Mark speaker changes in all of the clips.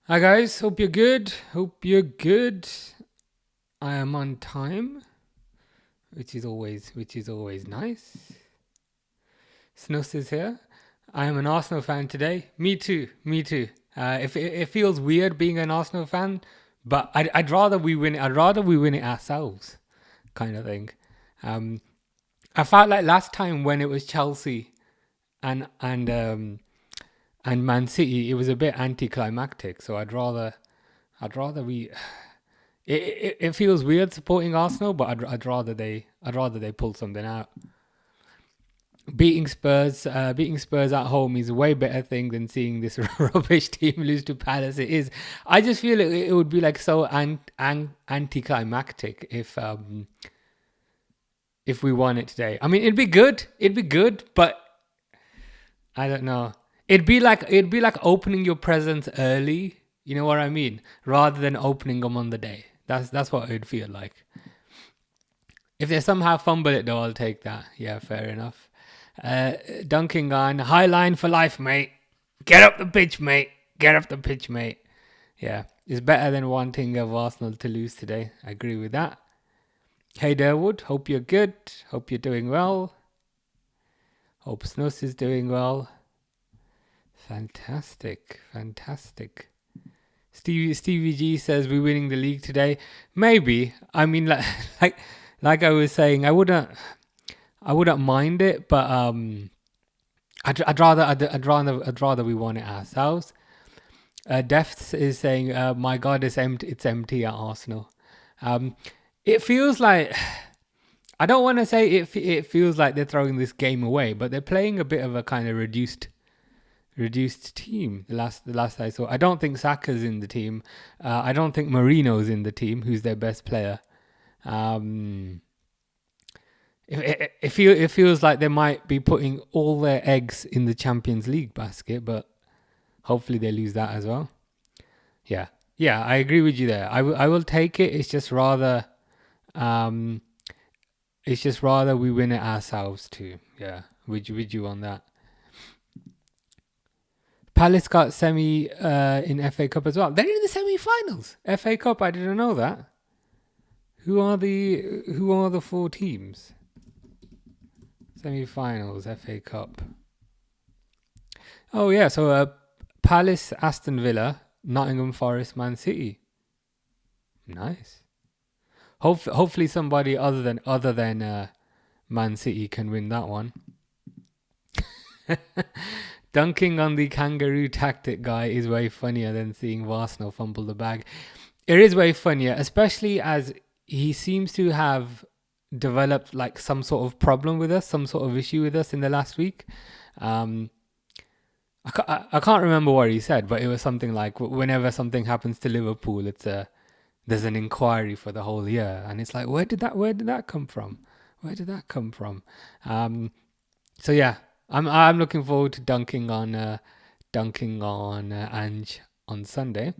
Speaker 1: Hi guys, hope you're good. Hope you're good. I am on time, which is always nice. Snus is here. I am an Arsenal fan today. Me too. Me too. It feels weird being an Arsenal fan, but I'd rather we win it. I'd rather we win it ourselves, kind of thing. Um, I felt like last time when it was Chelsea and and um, and Man City, it was a bit anticlimactic. So I'd rather we. It feels weird supporting Arsenal, but I'd rather they pull something out. Beating Spurs at home is a way better thing than seeing this rubbish team lose to Palace. It is. I just feel it would be like so anticlimactic if we won it today. I mean, it'd be good. It'd be good, but I don't know. It'd be like opening your presents early. You know what I mean? Rather than opening them on the day. That's what it would feel like. If they somehow fumble it, though, I'll take that. Yeah, fair enough. Dunking on high line for life, mate. Get up the pitch, mate. Get up the pitch, mate. Yeah, it's better than wanting of Arsenal to lose today. I agree with that. Hey, Derwood. Hope you're good. Hope you're doing well. Hope Snus is doing well. Fantastic, fantastic. Stevie G says we're winning the league today. Maybe. I mean, like, like I was saying, I wouldn't mind it, but I'd rather we won it ourselves. Defts is saying, "My God, it's empty at Arsenal." It feels like I don't want to say it feels like they're throwing this game away, but they're playing a bit of a kind of reduced team. The last I saw, I don't think Saka's in the team. I don't think Marino's in the team, who's their best player. Um, it feels like they might be putting all their eggs in the Champions League basket, but hopefully they lose that as well. Yeah, yeah, I agree with you there. I will take it. Um, it's just rather we win it ourselves too. Yeah, with you on that. Palace got semi in FA Cup as well. They're in the semi-finals. FA Cup. I didn't know that. Who are the four teams? Semi-finals FA Cup. Oh yeah, so Palace, Aston Villa, Nottingham Forest, Man City. Nice. Hopefully somebody other than Man City can win that one. Dunking on the kangaroo tactic guy is way funnier than seeing Arsenal fumble the bag. It is way funnier, especially as he seems to have developed like some sort of problem with us, some sort of issue with us in the last week. Um, I can't remember what he said, but it was something like whenever something happens to Liverpool, there's an inquiry for the whole year, and it's like where did that come from? Where did that come from? So yeah, I'm looking forward to dunking on Ange on Sunday.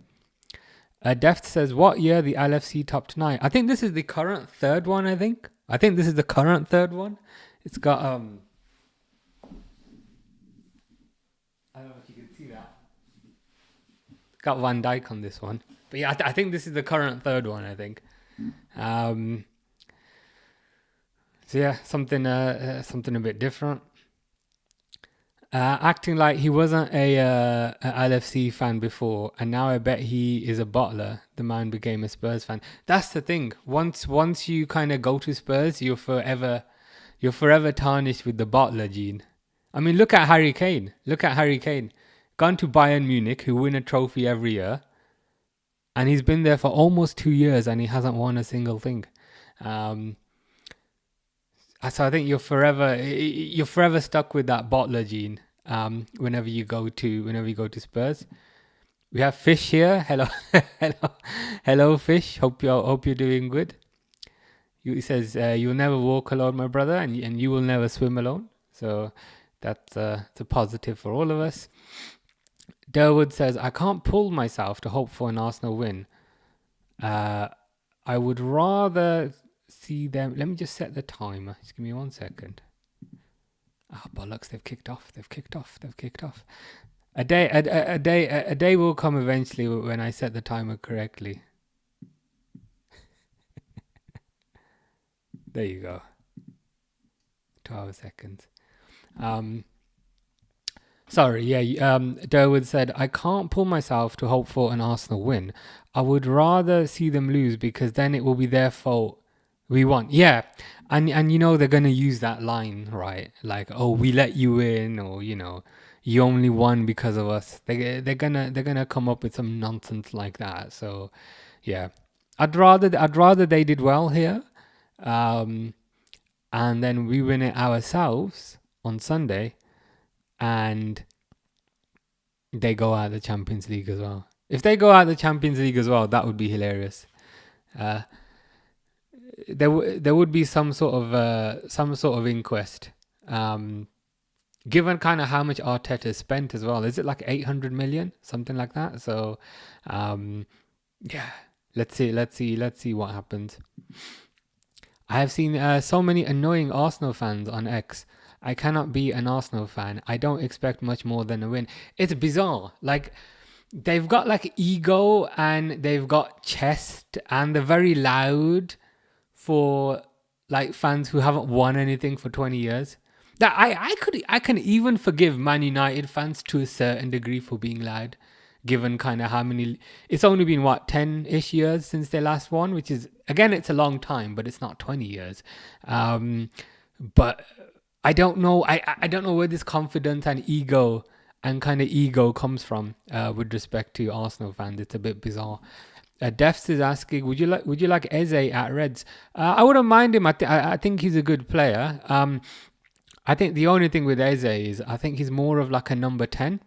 Speaker 1: Deft says, "What year the LFC topped nine? I think this is the current third one. I think this is the current third one. It's got I don't know if you can see that. Got Van Dijk on this one, but yeah, I think this is the current third one. I think. Um, so yeah, something a bit different. Acting like he wasn't a LFC fan before, and now I bet he is a bottler. The man became a Spurs fan. That's the thing. Once you kind of go to Spurs, you're forever tarnished with the bottler gene. I mean, look at Harry Kane. Look at Harry Kane. Gone to Bayern Munich, who win a trophy every year, and he's been there for almost 2 years, and he hasn't won a single thing. Um, so I think you're forever stuck with that bottler gene. Whenever you go to Spurs, we have Fish here. Hello, hello, hello, Fish. Hope you're doing good. He says you'll never walk alone, my brother, and you will never swim alone. So it's a positive for all of us. Derwood says I can't pull myself to hope for an Arsenal win. Uh, I would rather see them. Let me just set the timer. Just give me 1 second. Ah, bollocks, they've kicked off. A day will come eventually when I set the timer correctly. There you go. 12 seconds. Sorry, yeah. Derwood said, I can't pull myself to hope for an Arsenal win. I would rather see them lose because then it will be their fault. We won. Yeah. And you know they're gonna use that line, right? Like, oh, we let you in, or you only won because of us. They're gonna come up with some nonsense like that. So yeah. I'd rather they did well here. Um and then we win it ourselves on Sunday, and they go out of the Champions League as well. If they go out of the Champions League as well, that would be hilarious. Uh, there would be some sort of inquest. Given kind of how much Arteta spent as well, is it like 800 million, something like that? So, yeah, let's see what happens. I have seen so many annoying Arsenal fans on X. I cannot be an Arsenal fan. I don't expect much more than a win. It's bizarre. Like, they've got like ego and they've got chest, and they're very loud for like fans who haven't won anything for 20 years. That I can even forgive Man United fans to a certain degree for being loud, given kind of how many. It's only been what 10-ish years since they last won, which is, again, it's a long time, but it's not 20 years. But I don't know. I don't know where this confidence and ego comes from with respect to Arsenal fans. It's a bit bizarre. Defs is asking, would you like Eze at Reds? I wouldn't mind him. I think he's a good player. I think the only thing with Eze is I think he's more of like a number 10.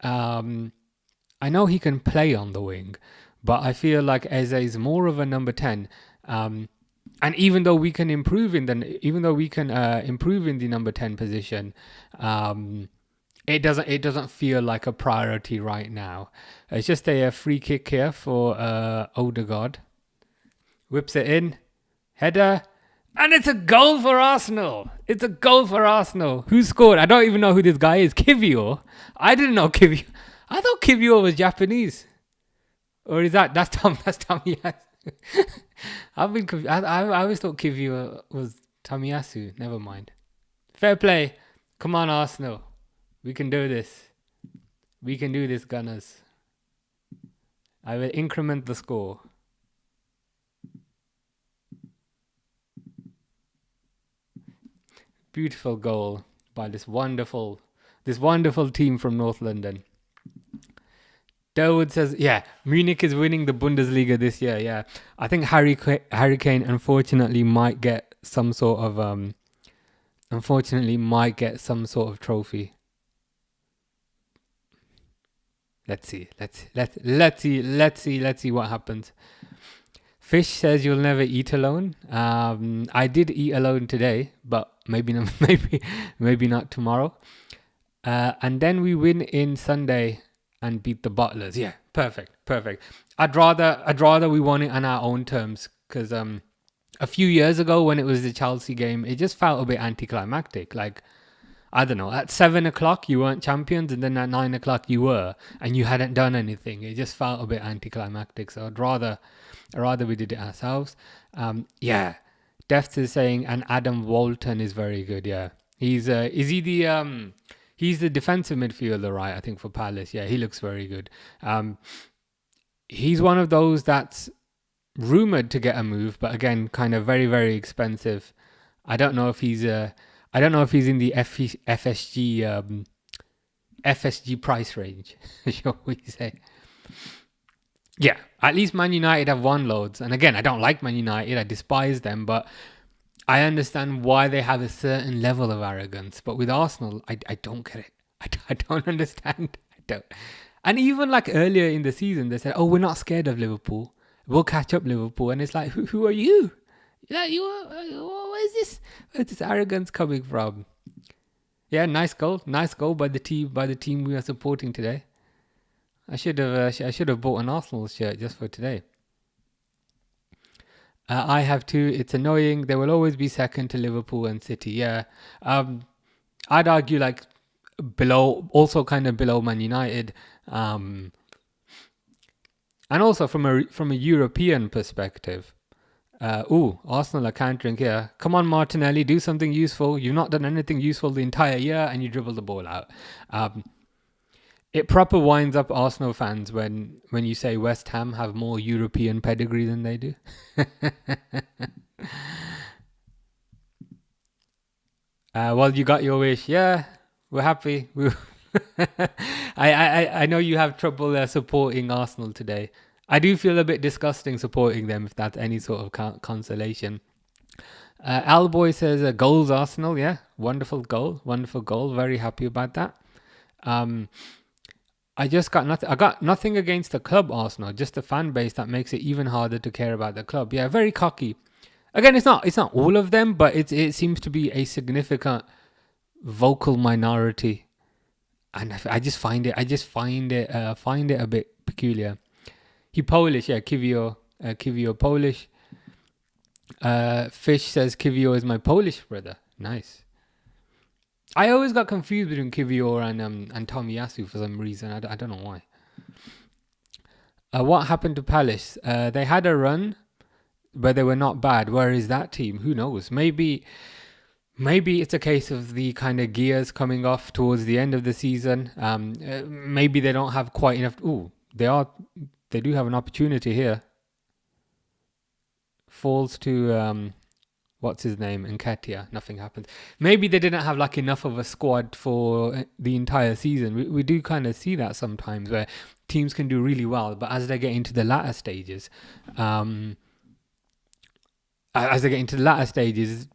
Speaker 1: I know he can play on the wing, but I feel like Eze is more of a number 10. And even though we can improve in the number 10 position, it doesn't feel like a priority right now. It's just a free kick here for Odegaard. Whips it in, header, and it's a goal for Arsenal. It's a goal for Arsenal. Who scored? I don't even know who this guy is. Kivio. I didn't know Kivio. I thought Kivio was Japanese. Or is that's Tomiyasu? I've been confused. I always thought Kivio was Tomiyasu. Never mind. Fair play. Come on, Arsenal. We can do this. We can do this, Gunners. I will increment the score. Beautiful goal by this wonderful team from North London. Derwood says, yeah, Munich is winning the Bundesliga this year. Yeah, I think Harry Kane unfortunately might get some sort of trophy. Let's see what happens. Fish says you'll never eat alone. I did eat alone today, but maybe not tomorrow. And then we win in Sunday and beat the Butlers. Yeah, perfect. I'd rather we won it on our own terms, because a few years ago when it was the Chelsea game, it just felt a bit anticlimactic. Like, I don't know, at 7 o'clock you weren't champions, and then at 9 o'clock you were, and you hadn't done anything. It just felt a bit anticlimactic. So I'd rather we did it ourselves. Yeah, Defts is saying, and Adam Walton is very good. Yeah, he's he's the defensive midfielder, right? I think for Palace. Yeah, he looks very good. He's one of those that's rumored to get a move, but again, kind of very, very expensive. I don't know if he's in the FSG price range, shall we say. Yeah, at least Man United have won loads. And again, I don't like Man United. I despise them, but I understand why they have a certain level of arrogance. But with Arsenal, I don't get it. I don't understand. I don't. And even like earlier in the season, they said, oh, we're not scared of Liverpool. We'll catch up Liverpool. And it's like, who are you? Like, where's this arrogance coming from? Yeah, nice goal by the team we are supporting today. I should have bought an Arsenal shirt just for today. I have two. It's annoying. They will always be second to Liverpool and City. Yeah. I'd argue like below, also kind of below Man United. And also from a European perspective. Arsenal are countering here. Come on, Martinelli, do something useful. You've not done anything useful the entire year, and you dribble the ball out. It proper winds up Arsenal fans when you say West Ham have more European pedigree than they do. Well, you got your wish. Yeah, we're happy. I know you have trouble supporting Arsenal today. I do feel a bit disgusting supporting them, if that's any sort of consolation. Alboy says goals Arsenal. Yeah, wonderful goal. Very happy about that. I just got nothing. I got nothing against the club Arsenal, just the fan base that makes it even harder to care about the club. Yeah, very cocky. Again, it's not all of them, but it seems to be a significant vocal minority, and I just find it a bit peculiar. He Polish, yeah, Kivio Polish. Fish says Kivio is my Polish brother. Nice. I always got confused between Kivio and Tomiyasu for some reason. I don't know why. What happened to Palace? They had a run, but they were not bad. Where is that team? Who knows? Maybe it's a case of the kind of gears coming off towards the end of the season. Maybe they don't have quite enough. They do have an opportunity here. Falls to what's his name, Nketiah. Nothing happens. Maybe they didn't have like enough of a squad for the entire season. We do kind of see that sometimes where teams can do really well, but as they get into the latter stages,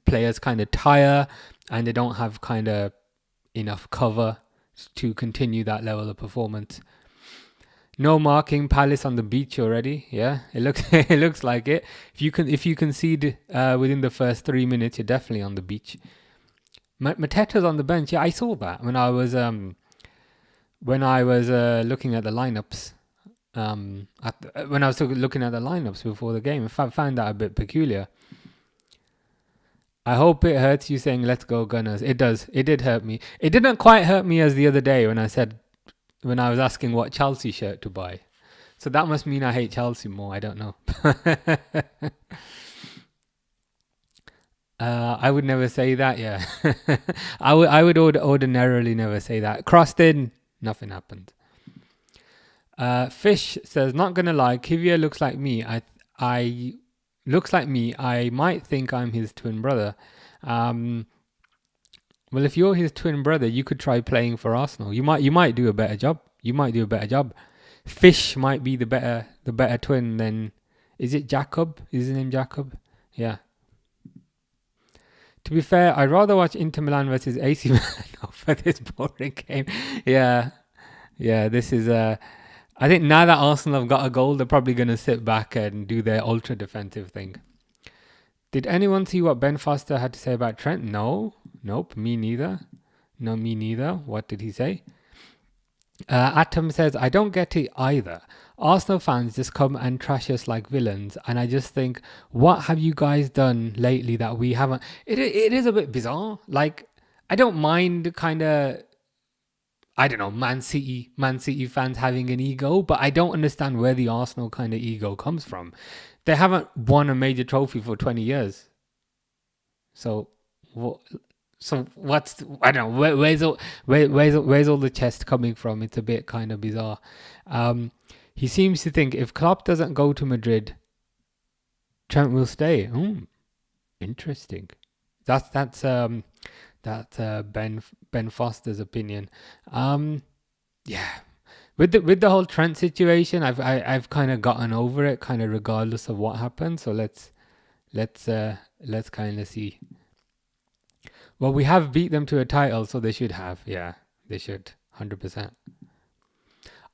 Speaker 1: players kind of tire and they don't have kind of enough cover to continue that level of performance. No marking, Palace on the beach already. Yeah, it looks like it. If you concede within the first 3 minutes, you're definitely on the beach. Mateta's on the bench. Yeah, I saw that when I was looking at the lineups. When I was looking at the lineups before the game, I found that a bit peculiar. I hope it hurts you saying "Let's go Gunners." It does. It did hurt me. It didn't quite hurt me as the other day when I was asking what Chelsea shirt to buy. So that must mean I hate Chelsea more. I don't know. I would never say that. Yeah, I would ordinarily never say that. Crossed in, nothing happened. Fish says, not gonna lie, Kivia looks like me. I might think I'm his twin brother. Well, if you're his twin brother, you could try playing for Arsenal. You might do a better job. Fish might be the better twin than. Is it Jacob? Is his name Jacob? Yeah. To be fair, I'd rather watch Inter Milan versus AC Milan for this boring game. Yeah. This is I think now that Arsenal have got a goal, they're probably going to sit back and do their ultra defensive thing. Did anyone see what Ben Foster had to say about Trent? No. Nope. Me neither. No, me neither. What did he say? Atom says, I don't get it either. Arsenal fans just come and trash us like villains. And I just think, what have you guys done lately that we haven't? It is a bit bizarre. Like, I don't mind kind of, I don't know, Man City fans having an ego, but I don't understand where the Arsenal kind of ego comes from. They haven't won a major trophy for 20 years. So what's, I don't know, where's all the chest coming from? It's a bit kind of bizarre. He seems to think if Klopp doesn't go to Madrid, Trent will stay. Interesting. That's Ben Foster's opinion. Yeah. With the whole Trent situation, I've kind of gotten over it, kind of regardless of what happened. So let's kind of see. Well, we have beat them to a title, so they should have. Yeah, they should. 100%.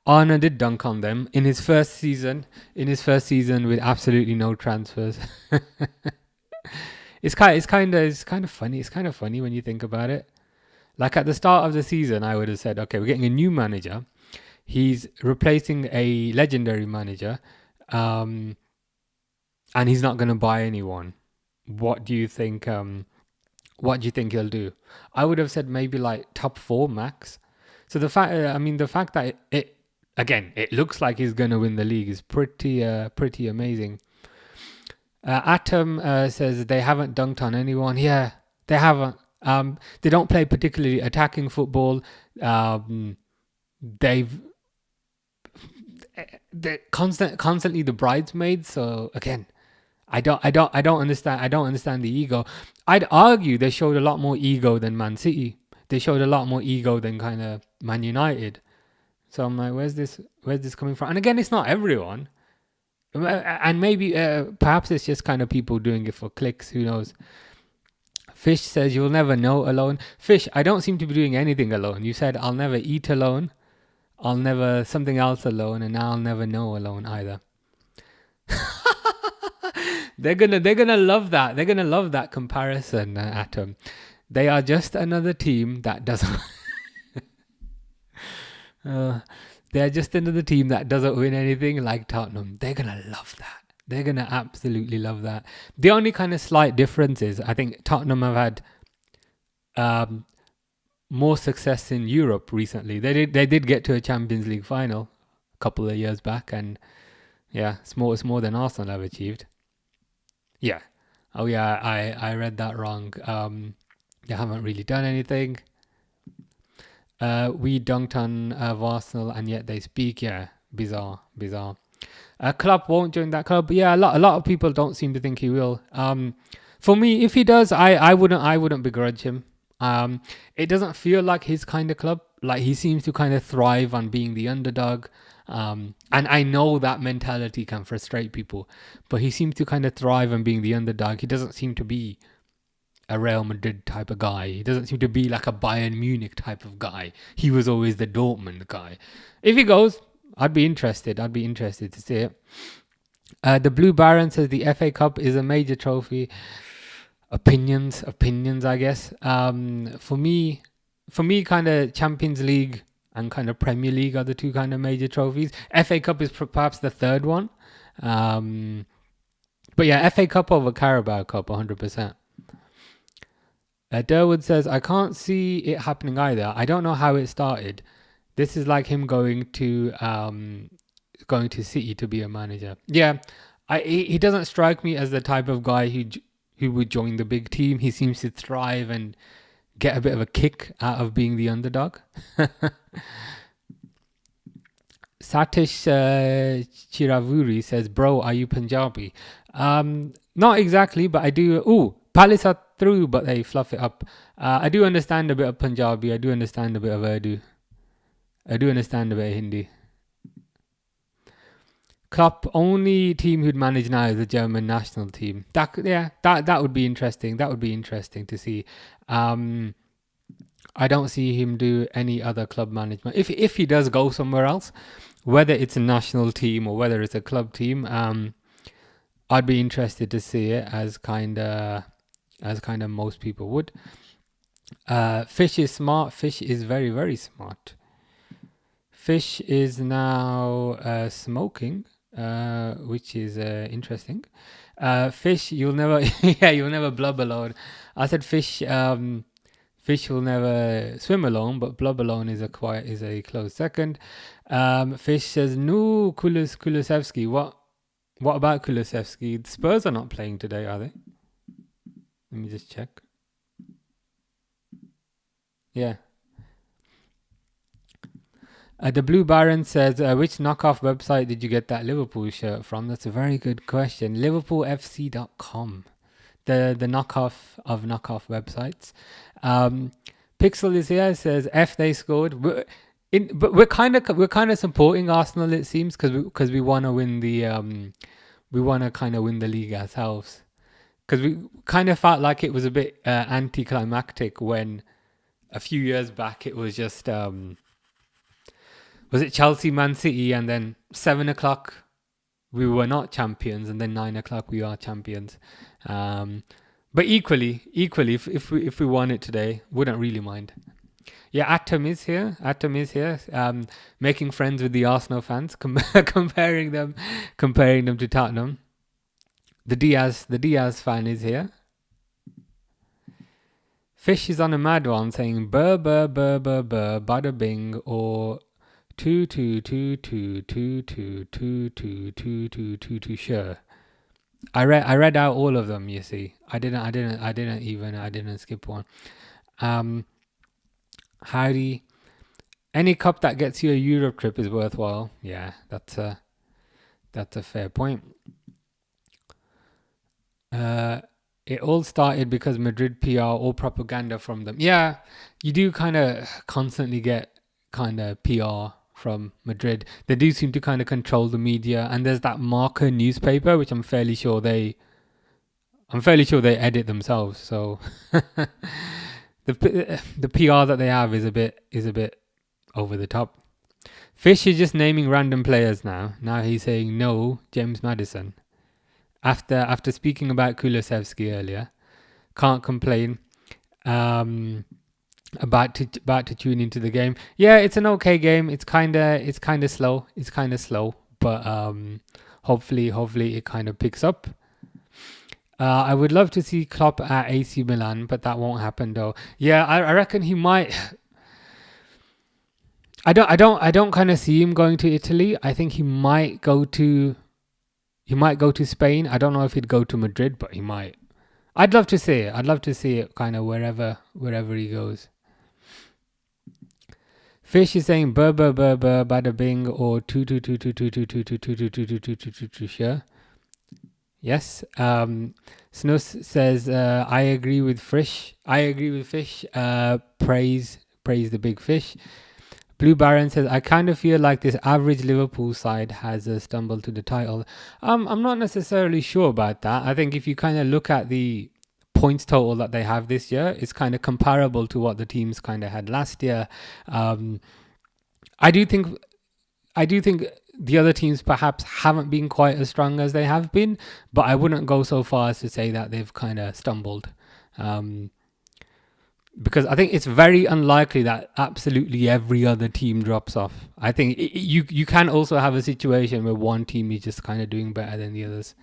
Speaker 1: Arne did dunk on them in his first season with absolutely no transfers. It's kind of funny. It's kind of funny when you think about it. Like at the start of the season, I would have said, okay, we're getting a new manager. He's replacing a legendary manager, and he's not going to buy anyone. What do you think? What do you think he'll do? I would have said maybe like top 4 max. So the fact that it again, it looks like he's gonna win the league is pretty amazing. Atom says they haven't dunked on anyone. Yeah, they haven't. They don't play particularly attacking football. Um, they've they're constantly the bridesmaids. So again, I don't understand the ego. I'd argue they showed a lot more ego than Man City. They showed a lot more ego than kind of Man United. So I'm like, where's this coming from? And again, it's not everyone. And maybe perhaps it's just kind of people doing it for clicks. Who knows? Fish says you'll never know alone. Fish, I don't seem to be doing anything alone. You said I'll never eat alone. I'll never something else alone, and now I'll never know alone either. They're gonna love that. They're gonna love that comparison, Atom. They are just another team that doesn't. uh, they're just another team that doesn't win anything like Tottenham. They're gonna love that. They're gonna absolutely love that. The only kind of slight difference is I think Tottenham have had more success in Europe recently. They did get to a Champions League final a couple of years back, and yeah, it's more than Arsenal have achieved. Yeah. Oh yeah, I read that wrong. They haven't really done anything. We dunked on Arsenal and yet they speak. Yeah, bizarre. Klopp won't join that club. But yeah, a lot of people don't seem to think he will. For me, if he does, I wouldn't begrudge him. It doesn't feel like his kind of club. Like he seems to kind of thrive on being the underdog. And I know that mentality can frustrate people, but he seems to kind of thrive on being the underdog. He doesn't seem to be a Real Madrid type of guy. He doesn't seem to be like a Bayern Munich type of guy. He was always the Dortmund guy. If he goes, I'd be interested. I'd be interested to see it. The Blue Baron says the FA Cup is a major trophy. Opinions, I guess. For me, kind of Champions League and kind of Premier League are the two kind of major trophies. FA Cup is perhaps the third one. But yeah, FA Cup over Carabao Cup, 100%. Durwood says, I can't see it happening either. I don't know how it started. This is like him going to City to be a manager. Yeah, he doesn't strike me as the type of guy who would join the big team. He seems to thrive and get a bit of a kick out of being the underdog. Satish Chiravuri says, bro, are you Punjabi? Not exactly, but I do. Ooh, Palace are through, but they fluff it up. I do understand a bit of Punjabi. I do understand a bit of Urdu. I do understand a bit of Hindi. Klopp, only team who'd manage now is the German national team. That would be interesting. That would be interesting to see. I don't see him do any other club management. If he does go somewhere else, whether it's a national team or whether it's a club team, I'd be interested to see it as kind of most people would. Fish is smart. Fish is very, very smart. Fish is now smoking, which is interesting. Fish, you'll never blub alone. I said fish. Fish will never swim alone, but blub alone is a close second. Fish says no. Kulusevski. What about Kulusevski? The Spurs are not playing today, are they? Let me just check. Yeah. The Blue Baron says, which knockoff website did you get that Liverpool shirt from? That's a very good question. LiverpoolFC.com. The knockoff of knockoff websites. Pixel is here, says F they scored. But we're kind of supporting Arsenal, it seems, because we want to win the we want to kind of win the league ourselves. Because we kind of felt like it was a bit anticlimactic when a few years back it was just was it Chelsea, Man City, and then 7:00 we were not champions, and then 9:00 we are champions. But equally, if we won it today, wouldn't really mind. Yeah, Atom is here. Making friends with the Arsenal fans, comparing them to Tottenham. The Diaz fan is here. Fish is on a mad one saying burr burr burr burr burr bada bing or two two two two two two two two two two two two sure. I read out all of them. You see, I didn't skip one. Howdy. Any cup that gets you a Europe trip is worthwhile. Yeah, that's a fair point. It all started because Madrid PR or propaganda from them. Yeah, you do kind of constantly get kind of PR from Madrid. They do seem to kind of control the media, and there's that Marca newspaper, which I'm fairly sure they edit themselves. So the PR that they have is a bit over the top. Fish is just naming random players now. Now he's saying no, James Maddison. After speaking about Kulusevski earlier, can't complain. About to tune into the game. Yeah, it's an okay game. It's kind of slow. But hopefully it kind of picks up. I would love to see Klopp at AC Milan, but that won't happen though. Yeah, I reckon he might. I don't kind of see him going to Italy. I think he might go to Spain. I don't know if he'd go to Madrid, but he might. I'd love to see it kind of wherever he goes. Fish is saying burr burr burr burr bada bing or two two two two two two two two two two two two two two two two sure. Yes. Snus says I agree with Fish. Praise the big fish. Blue Baron says, I kind of feel like this average Liverpool side has stumbled to the title. I'm not necessarily sure about that. I think if you kind of look at the points total that they have this year, it's kind of comparable to what the teams kind of had last year. I do think the other teams perhaps haven't been quite as strong as they have been, but I wouldn't go so far as to say that they've kind of stumbled. Because I think it's very unlikely that absolutely every other team drops off. I think you can also have a situation where one team is just kind of doing better than the others.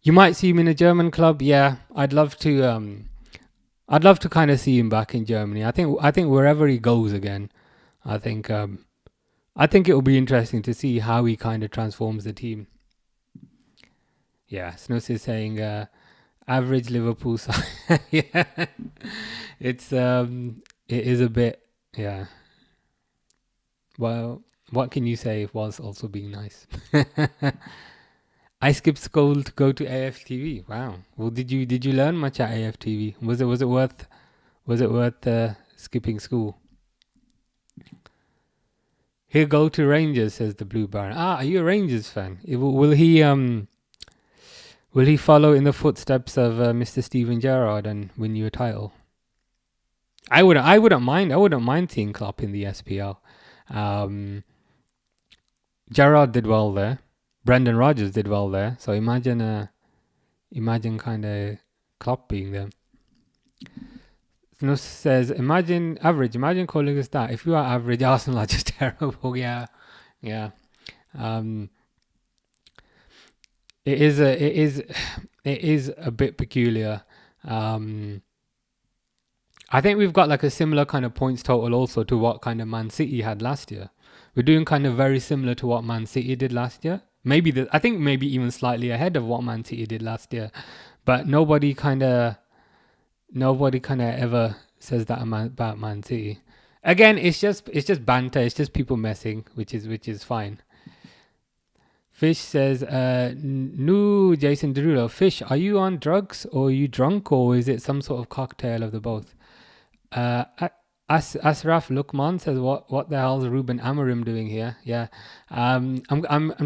Speaker 1: You might see him in a German club. Yeah, I'd love to kind of see him back in Germany. I think wherever he goes again, I think it will be interesting to see how he kind of transforms the team. Yeah, Snus is saying average Liverpool side. Yeah, it is a bit. Yeah. Well, what can you say whilst also being nice? I skipped school to go to AFTV. Wow. Well, did you learn much at AFTV? Was it worth skipping school? He'll go to Rangers, says the Blue Baron. Are you a Rangers fan? Will he follow in the footsteps of Mr. Steven Gerrard and win you a title? I wouldn't mind seeing Klopp in the SPL. Gerrard did well there. Brendan Rodgers did well there. So imagine kind of Klopp being there. Snus says, imagine calling us that. If you are average, Arsenal are just terrible. Yeah. It is a bit peculiar. I think we've got like a similar kind of points total also to what kind of Man City had last year. We're doing kind of very similar to what Man City did last year. I think maybe even slightly ahead of what Man City did last year. But nobody kind of ever says that about Man City. Again, it's just banter. It's just people messing, which is fine. Fish says, no, Jason Derulo. Fish, are you on drugs or are you drunk or is it some sort of cocktail of the both? Asraf Lukman says, what the hell is Ruben Amorim doing here? Yeah, I'm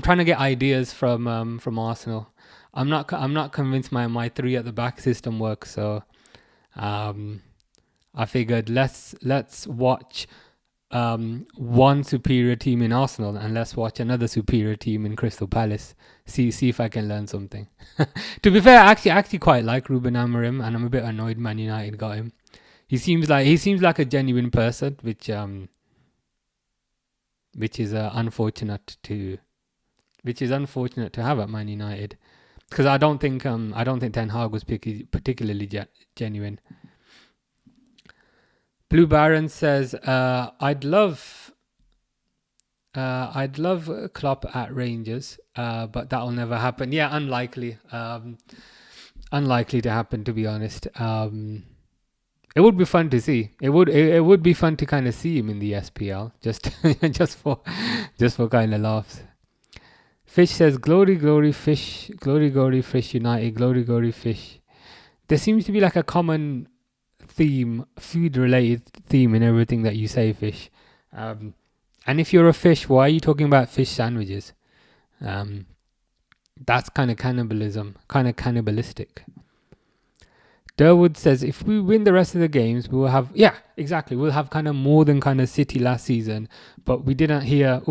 Speaker 1: trying to get ideas from Arsenal. I'm not convinced my three at the back system works. So, I figured let's watch one superior team in Arsenal and let's watch another superior team in Crystal Palace. See if I can learn something. To be fair, I actually quite like Ruben Amorim, and I'm a bit annoyed Man United got him. He seems like a genuine person, which is unfortunate to have at Man United. because I don't think Ten Hag was particularly genuine. Blue Baron says, I'd love Klopp at Rangers, but that'll never happen. Yeah, unlikely. Unlikely to happen, to be honest. It would be fun to see. It would be fun to kind of see him in the SPL, just just for kind of laughs. Fish says, "Glory, glory, fish, glory, glory, fish United, glory, glory, fish." There seems to be like a common theme, food-related theme in everything that you say, Fish. And if you're a fish, why are you talking about fish sandwiches? That's kind of cannibalism, kind of cannibalistic. Durwood says, if we win the rest of the games, we will have, yeah, exactly. We'll have kind of more than kind of City last season, but we didn't hear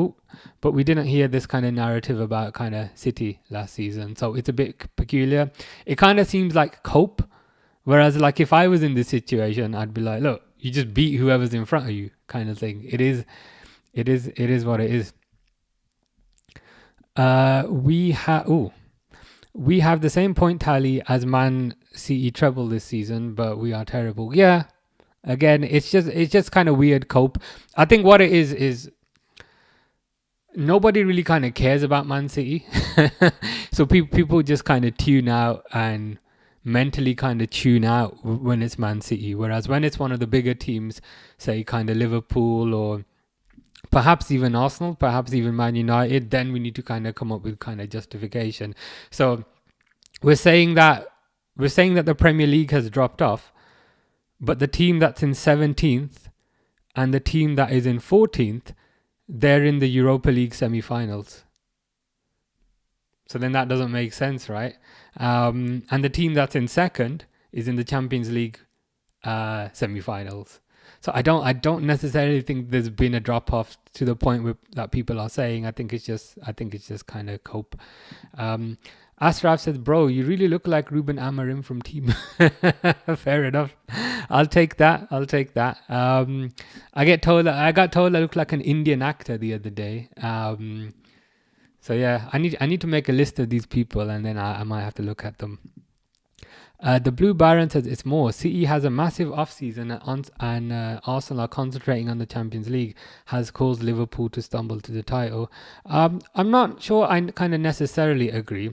Speaker 1: this kind of narrative about kind of City last season. So it's a bit peculiar. It kind of seems like cope. Whereas like if I was in this situation, I'd be like, look, you just beat whoever's in front of you kind of thing. It is what it is. We have the same point tally as Man City treble this season, but we are terrible. Yeah, again, it's just kind of weird cope. I think what it is nobody really kind of cares about Man City, so people just kind of tune out and mentally kind of tune out when it's Man City. Whereas when it's one of the bigger teams, say kind of Liverpool or perhaps even Arsenal, perhaps even Man United, then we need to kind of come up with kind of justification. So we're saying that the Premier League has dropped off, but the team that's in 17th and the team that is in 14th, they're in the Europa League semi-finals. So then that doesn't make sense, right? And the team that's in second is in the Champions League semi-finals. So I don't necessarily think there's been a drop off to the point that people are saying. I think it's just kind of cope. Ashraf says, "Bro, you really look like Ruben Amorim from Team." Fair enough. I'll take that. I got told I look like an Indian actor the other day. So yeah, I need to make a list of these people, and then I might have to look at them. The Blue Baron says it's more. City has a massive off-season and Arsenal are concentrating on the Champions League, has caused Liverpool to stumble to the title. I'm not sure I kind of necessarily agree.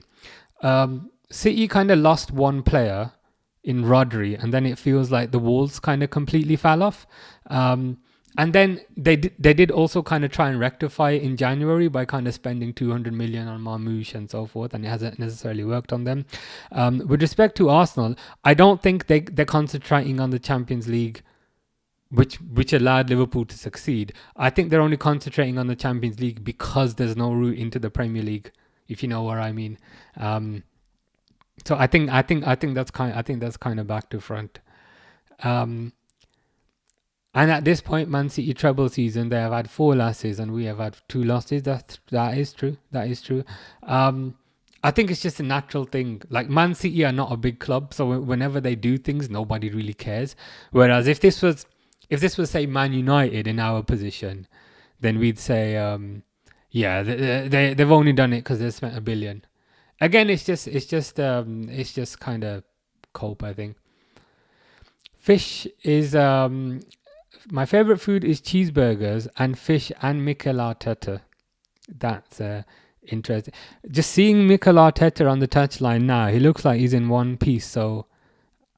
Speaker 1: City kind of lost one player in Rodri, and then it feels like the walls kind of completely fell off. And then they did also kind of try and rectify it in January by kind of spending 200 million on Marmoush and so forth, and it hasn't necessarily worked on them. With respect to Arsenal, I don't think they're concentrating on the Champions League, which allowed Liverpool to succeed. I think they're only concentrating on the Champions League because there's no route into the Premier League, if you know what I mean. So I think that's kind of back to front. And at this point, Man City treble season, they have had 4 losses and we have had 2 losses. That is true. I think it's just a natural thing. Like Man City are not a big club, so whenever they do things, nobody really cares. Whereas if this was say Man United in our position, then we'd say, yeah, they've only done it because they spent $1 billion. Again, it's just kind of cope, I think. Fish is my favorite food is cheeseburgers and fish and Mikel Arteta. That's interesting. Just seeing Mikel Arteta on the touchline now, he looks like he's in one piece. So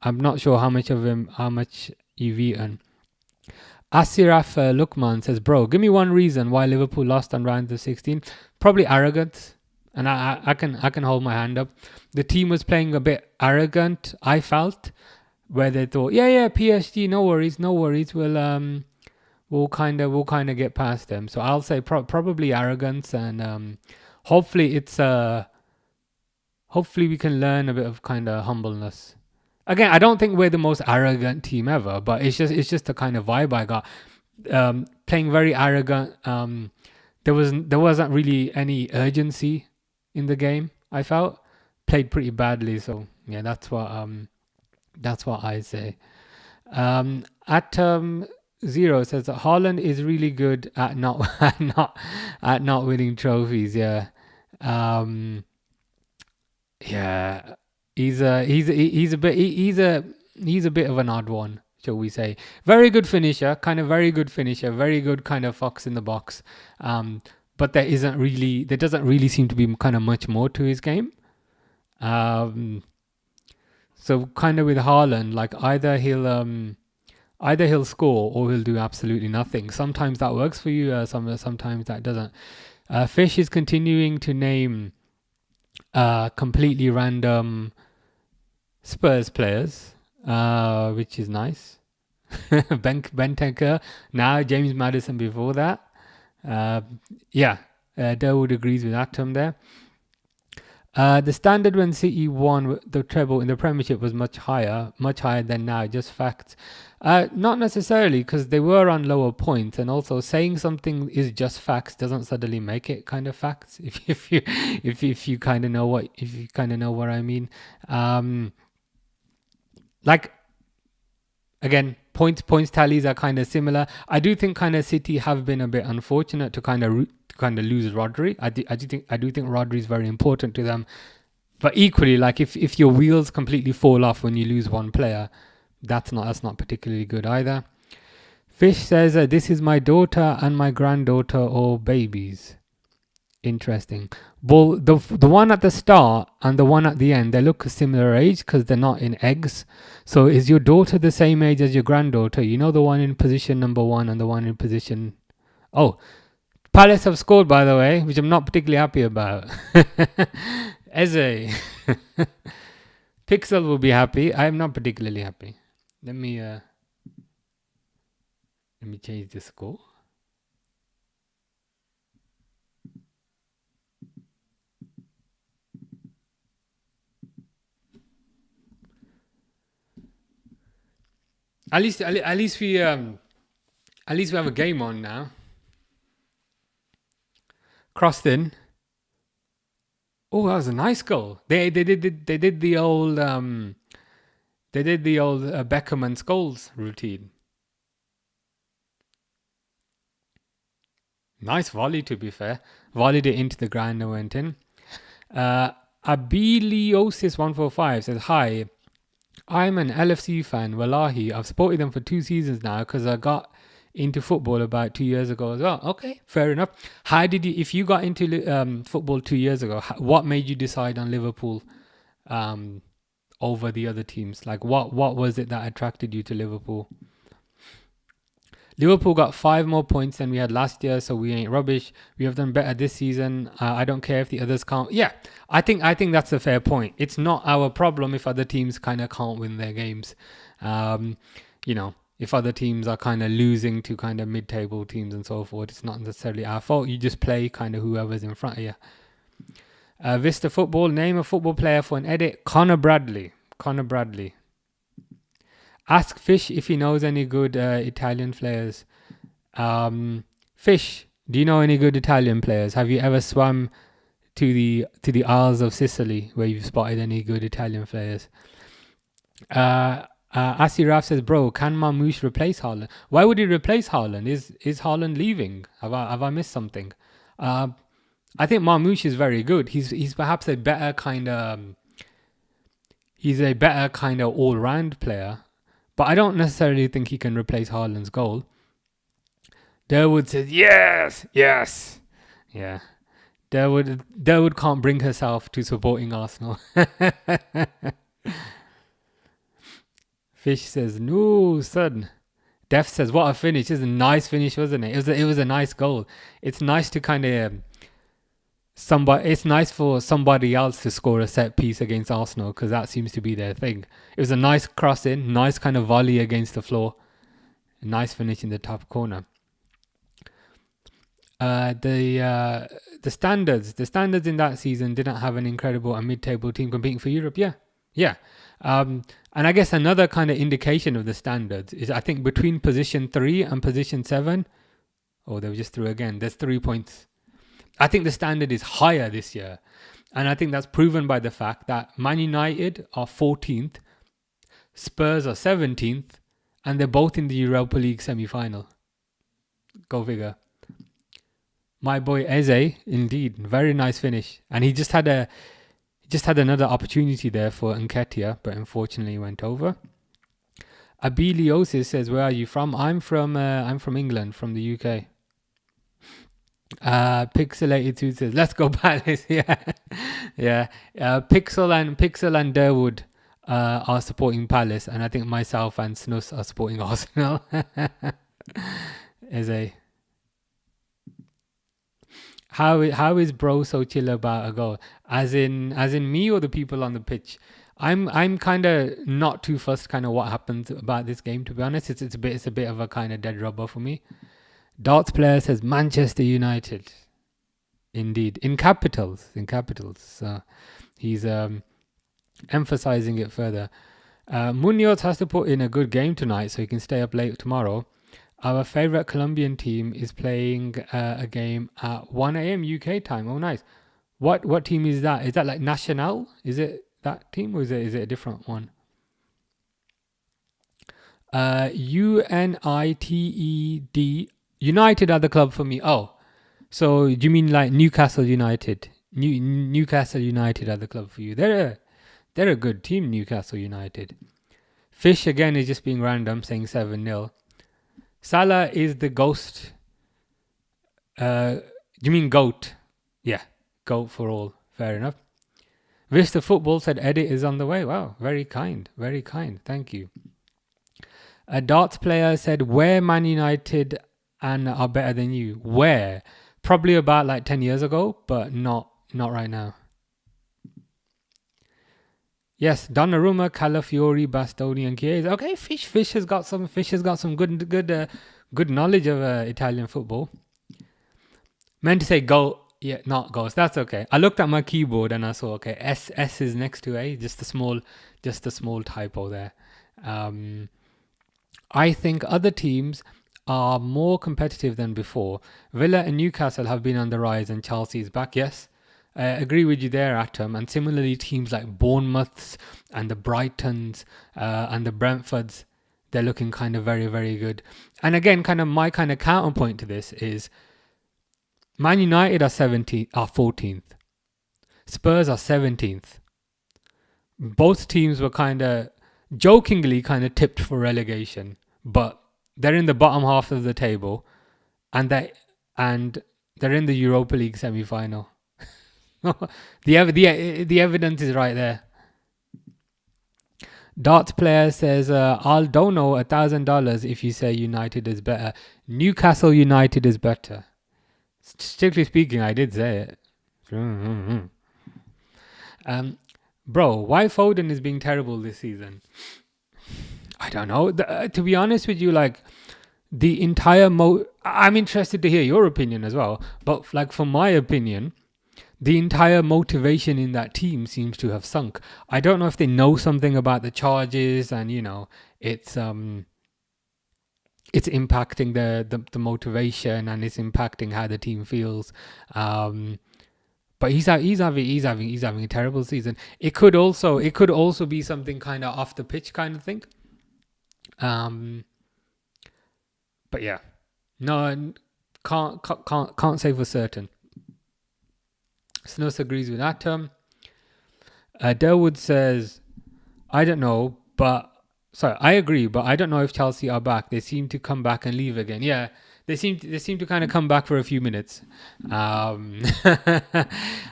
Speaker 1: I'm not sure how much you've eaten. Asiraf Lukman says, "Bro, give me one reason why Liverpool lost on round of 16. Probably arrogance." And I can hold my hand up. The team was playing a bit arrogant, I felt, where they thought, yeah, PSG, no worries, we'll kind of get past them. So I'll say probably arrogance, and hopefully we can learn a bit of kind of humbleness. Again, I don't think we're the most arrogant team ever, but it's just the kind of vibe I got. Playing very arrogant. There wasn't really any urgency in the game. I felt played pretty badly. So yeah, that's what I say. At Zero says that Haaland is really good at not winning trophies. Yeah, Yeah, he's a bit of an odd one, shall we say? Very good finisher, very good finisher, very good kind of fox in the box. Um, but there doesn't really seem to be kind of much more to his game. Um, so kind of with Haaland, like either he'll score or he'll do absolutely nothing. Sometimes that works for you, sometimes that doesn't. Fish is continuing to name completely random Spurs players, which is nice. Benteke, now James Maddison before that. Uh, yeah, Dawood agrees with Atom there. The standard when City won the treble in the Premiership was much higher than now. Just facts. Not necessarily, because they were on lower points, and also saying something is just facts doesn't suddenly make it kind of facts. If you kind of know what I mean. Like again, points tallies are kind of similar. I do think kind of City have been a bit unfortunate to kind of lose Rodri. I do think Rodri is very important to them. But equally, like if your wheels completely fall off when you lose one player, that's not particularly good either. Fish says this is my daughter and my granddaughter or babies. Interesting. Well, the one at the start and the one at the end, they look a similar age because they're not in eggs. So is your daughter the same age as your granddaughter? You know, the one in position number 1 and the one in position... Oh, Palace have scored, by the way, which I'm not particularly happy about. Eze. Pixel will be happy. I'm not particularly happy. Let me change the score. At least we have a game on now. Crossed in. Oh, that was a nice goal. They did the old Beckham and Scholes routine. Nice volley, to be fair. Volleyed it into the ground and went in. Abiliosis145 says, hi, I'm an LFC fan. Wallahi, I've supported them for 2 seasons now because I got into football about 2 years ago as well. Okay, fair enough. How did you, if you got into football 2 years ago, what made you decide on Liverpool over the other teams? Like, what was it that attracted you to Liverpool? Liverpool got 5 more points than we had last year, so we ain't rubbish. We have done better this season. I don't care if the others can't. Yeah, I think that's a fair point. It's not our problem if other teams kind of can't win their games. If other teams are kind of losing to kind of mid-table teams and so forth, it's not necessarily our fault. You just play kind of whoever's in front of you. Vista Football, name a football player for an edit. Connor Bradley. Ask Fish if he knows any good Italian players. Fish, do you know any good Italian players? Have you ever swum to the Isles of Sicily where you've spotted any good Italian players? Asiraf says, bro, can Marmoush replace Haaland? Why would he replace Haaland? Is Haaland leaving? Have I missed something? I think Marmoush is very good. He's perhaps a better kind of all-round player. But I don't necessarily think he can replace Haaland's goal. Derwood says, yes. Yeah. Derwood can't bring herself to supporting Arsenal. Fish says, no, son. Def says, what a finish. It was a nice finish, wasn't it? It was a nice goal. It's nice to kind of... it's nice for somebody else to score a set piece against Arsenal because that seems to be their thing. It was a nice cross in, nice kind of volley against the floor, a nice finish in the top corner. The standards in that season didn't have an incredible and mid-table team competing for Europe. Yeah. And I guess another kind of indication of the standards is I think between position 3 and position 7. Oh, they were just through again. There's 3 points. I think the standard is higher this year. And I think that's proven by the fact that Man United are 14th, Spurs are 17th, and they're both in the Europa League semi-final. Go figure. My boy Eze, indeed, very nice finish. And he just had Just had another opportunity there for Nketiah, but unfortunately went over. Abiliosis says, "Where are you from?" I'm from England, from the UK. Pixelated Tooth says, "Let's go Palace." Yeah, yeah. Pixel and Durwood are supporting Palace, and I think myself and Snus are supporting Arsenal. As a how is bro so chill about a goal? As in me or the people on the pitch? I'm kind of not too fussed kind of what happens about this game, to be honest. It's a bit of a kind of dead rubber for me. Darts player says Manchester United. Indeed, in capitals. So he's emphasizing it further. Munoz has to put in a good game tonight so he can stay up late tomorrow. Our favorite Colombian team is playing a game at 1 a.m. UK time. Oh, nice. What team is that? Is that like Nacional? Is it that team, or is it a different one? UNITED. United are the club for me. Oh, so do you mean like Newcastle United? Newcastle United are the club for you. They're a good team, Newcastle United. Fish again is just being random, saying 7-0. Salah is the ghost. You mean GOAT? Yeah, GOAT for all. Fair enough. Vista Football said edit is on the way. Wow, very kind. Thank you. A darts player said, "Where Man United and are better than you?" Where? Probably about like 10 years ago, but not right now. Yes, Donnarumma, Calafiori, Bastoni, and Chiesa. Okay, Fish has got some good knowledge of Italian football. Meant to say goal, yeah, not goals. That's okay. I looked at my keyboard and I saw okay, S is next to A, just a small typo there. I think other teams are more competitive than before. Villa and Newcastle have been on the rise, and Chelsea is back. Yes. I agree with you there, Atom. And similarly, teams like Bournemouths and the Brightons and the Brentfords, they're looking kind of very, very good. And again, kind of my kind of counterpoint to this is Man United are 14th. Spurs are 17th. Both teams were kind of jokingly kind of tipped for relegation, but they're in the bottom half of the table, and they're in the Europa League semi-final. the evidence is right there. Darts player says, "I'll dono $1,000 if you say United is better. Newcastle United is better." Strictly speaking, I did say it. Bro, why Foden is being terrible this season? I don't know. To be honest with you, like the entire I'm interested to hear your opinion as well. But like from my opinion, the entire motivation in that team seems to have sunk. I don't know if they know something about the charges and, you know, it's impacting the motivation and it's impacting how the team feels. But he's having a terrible season. It could also be something kind of off the pitch kind of thing. But yeah, no, can't say for certain. Snus agrees with Atom. Derwood says, "I don't know, but I agree, but I don't know if Chelsea are back. They seem to come back and leave again." Yeah, they seem to kind of come back for a few minutes, and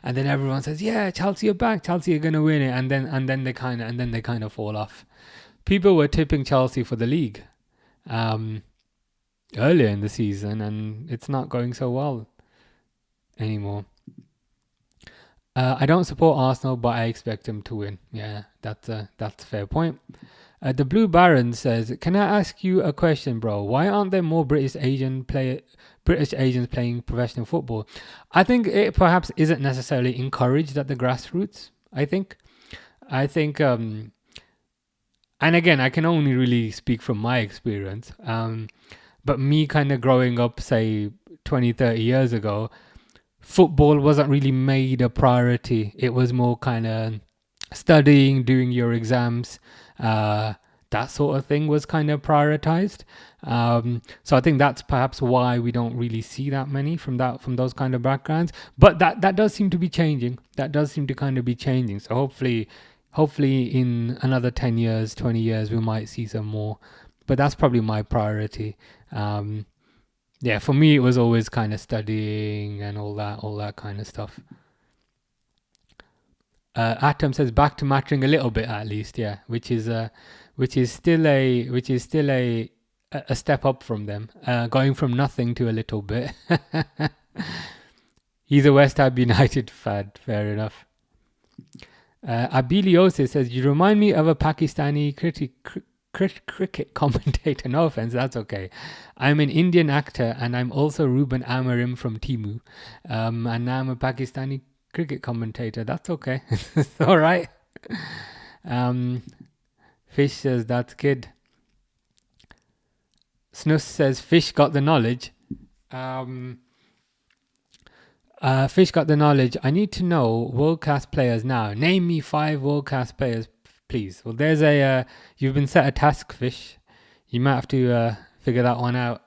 Speaker 1: then everyone says, "Yeah, Chelsea are back. Chelsea are gonna win it," and then they kind of fall off. People were tipping Chelsea for the league earlier in the season, and it's not going so well anymore. I don't support Arsenal, but I expect them to win. Yeah, that's a fair point. The Blue Baron says, "Can I ask you a question, bro? Why aren't there more British Asians playing professional football?" I think it perhaps isn't necessarily encouraged at the grassroots. I think, and again, I can only really speak from my experience. But me kind of growing up, say 20, 30 years ago, football wasn't really made a priority. It was more kind of studying, doing your exams, that sort of thing was kind of prioritized. So I think that's perhaps why we don't really see that many from those kind of backgrounds. But that does seem to be changing. That does seem to kind of be changing. So hopefully in another 10 years, 20 years, we might see some more. But that's probably my priority. Yeah, for me, it was always kind of studying and all that kind of stuff. Atom says back to mattering a little bit at least, yeah, which is still a step up from them, going from nothing to a little bit. He's a West Ham United fan, fair enough. Abiliosis says, you remind me of a Pakistani cricket commentator. No offense, that's okay. I'm an Indian actor and I'm also Ruben Amarim from Timu. And now I'm a Pakistani cricket commentator. That's okay. It's all right. Fish says, that's kid. Snus says, Fish got the knowledge. Fish got the knowledge. I need to know world-class players now. Name me 5 world-class players, please. Well, there's you've been set a task, Fish. You might have to figure that one out.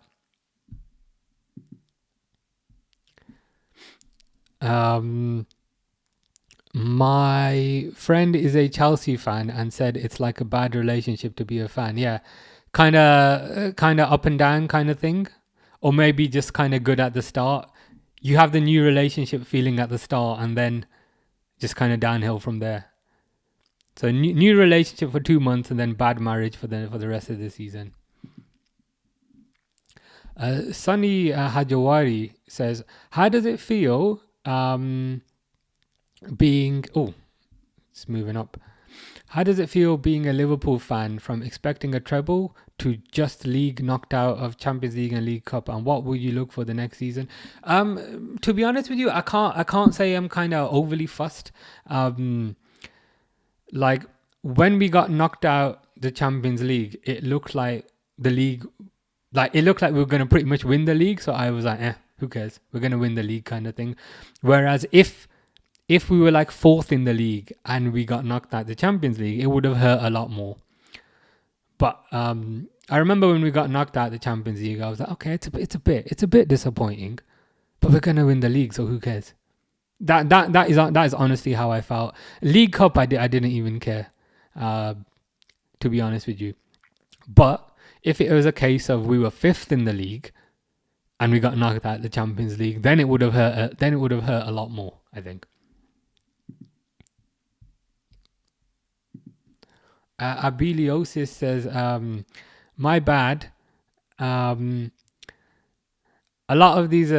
Speaker 1: My friend is a Chelsea fan and said it's like a bad relationship to be a fan. Yeah, kind of up and down kind of thing, or maybe just kind of good at the start. You have the new relationship feeling at the start, and then just kind of downhill from there. So new relationship for 2 months, and then bad marriage for the rest of the season. Sunny Hajawari says, how does it feel being... Oh, it's moving up. How does it feel being a Liverpool fan from expecting a treble to just league knocked out of Champions League and League Cup? And what will you look for the next season? To be honest with you, I can't say I'm kind of overly fussed. Like when we got knocked out the Champions League, it looked like the league... Like, it looked like we were going to pretty much win the league. So I was like, who cares? We're going to win the league kind of thing. Whereas if we were like 4th in the league and we got knocked out the Champions League, it would have hurt a lot more. But I remember when we got knocked out the Champions League, I was like, okay, it's a bit disappointing, but we're going to win the league. So who cares? That is honestly how I felt. League Cup, I didn't even care, to be honest with you. But if it was a case of we were 5th in the league and we got knocked out the Champions League, then it would have hurt. Then it would have hurt a lot more, I think. Abiliosis says, "My bad. A lot of these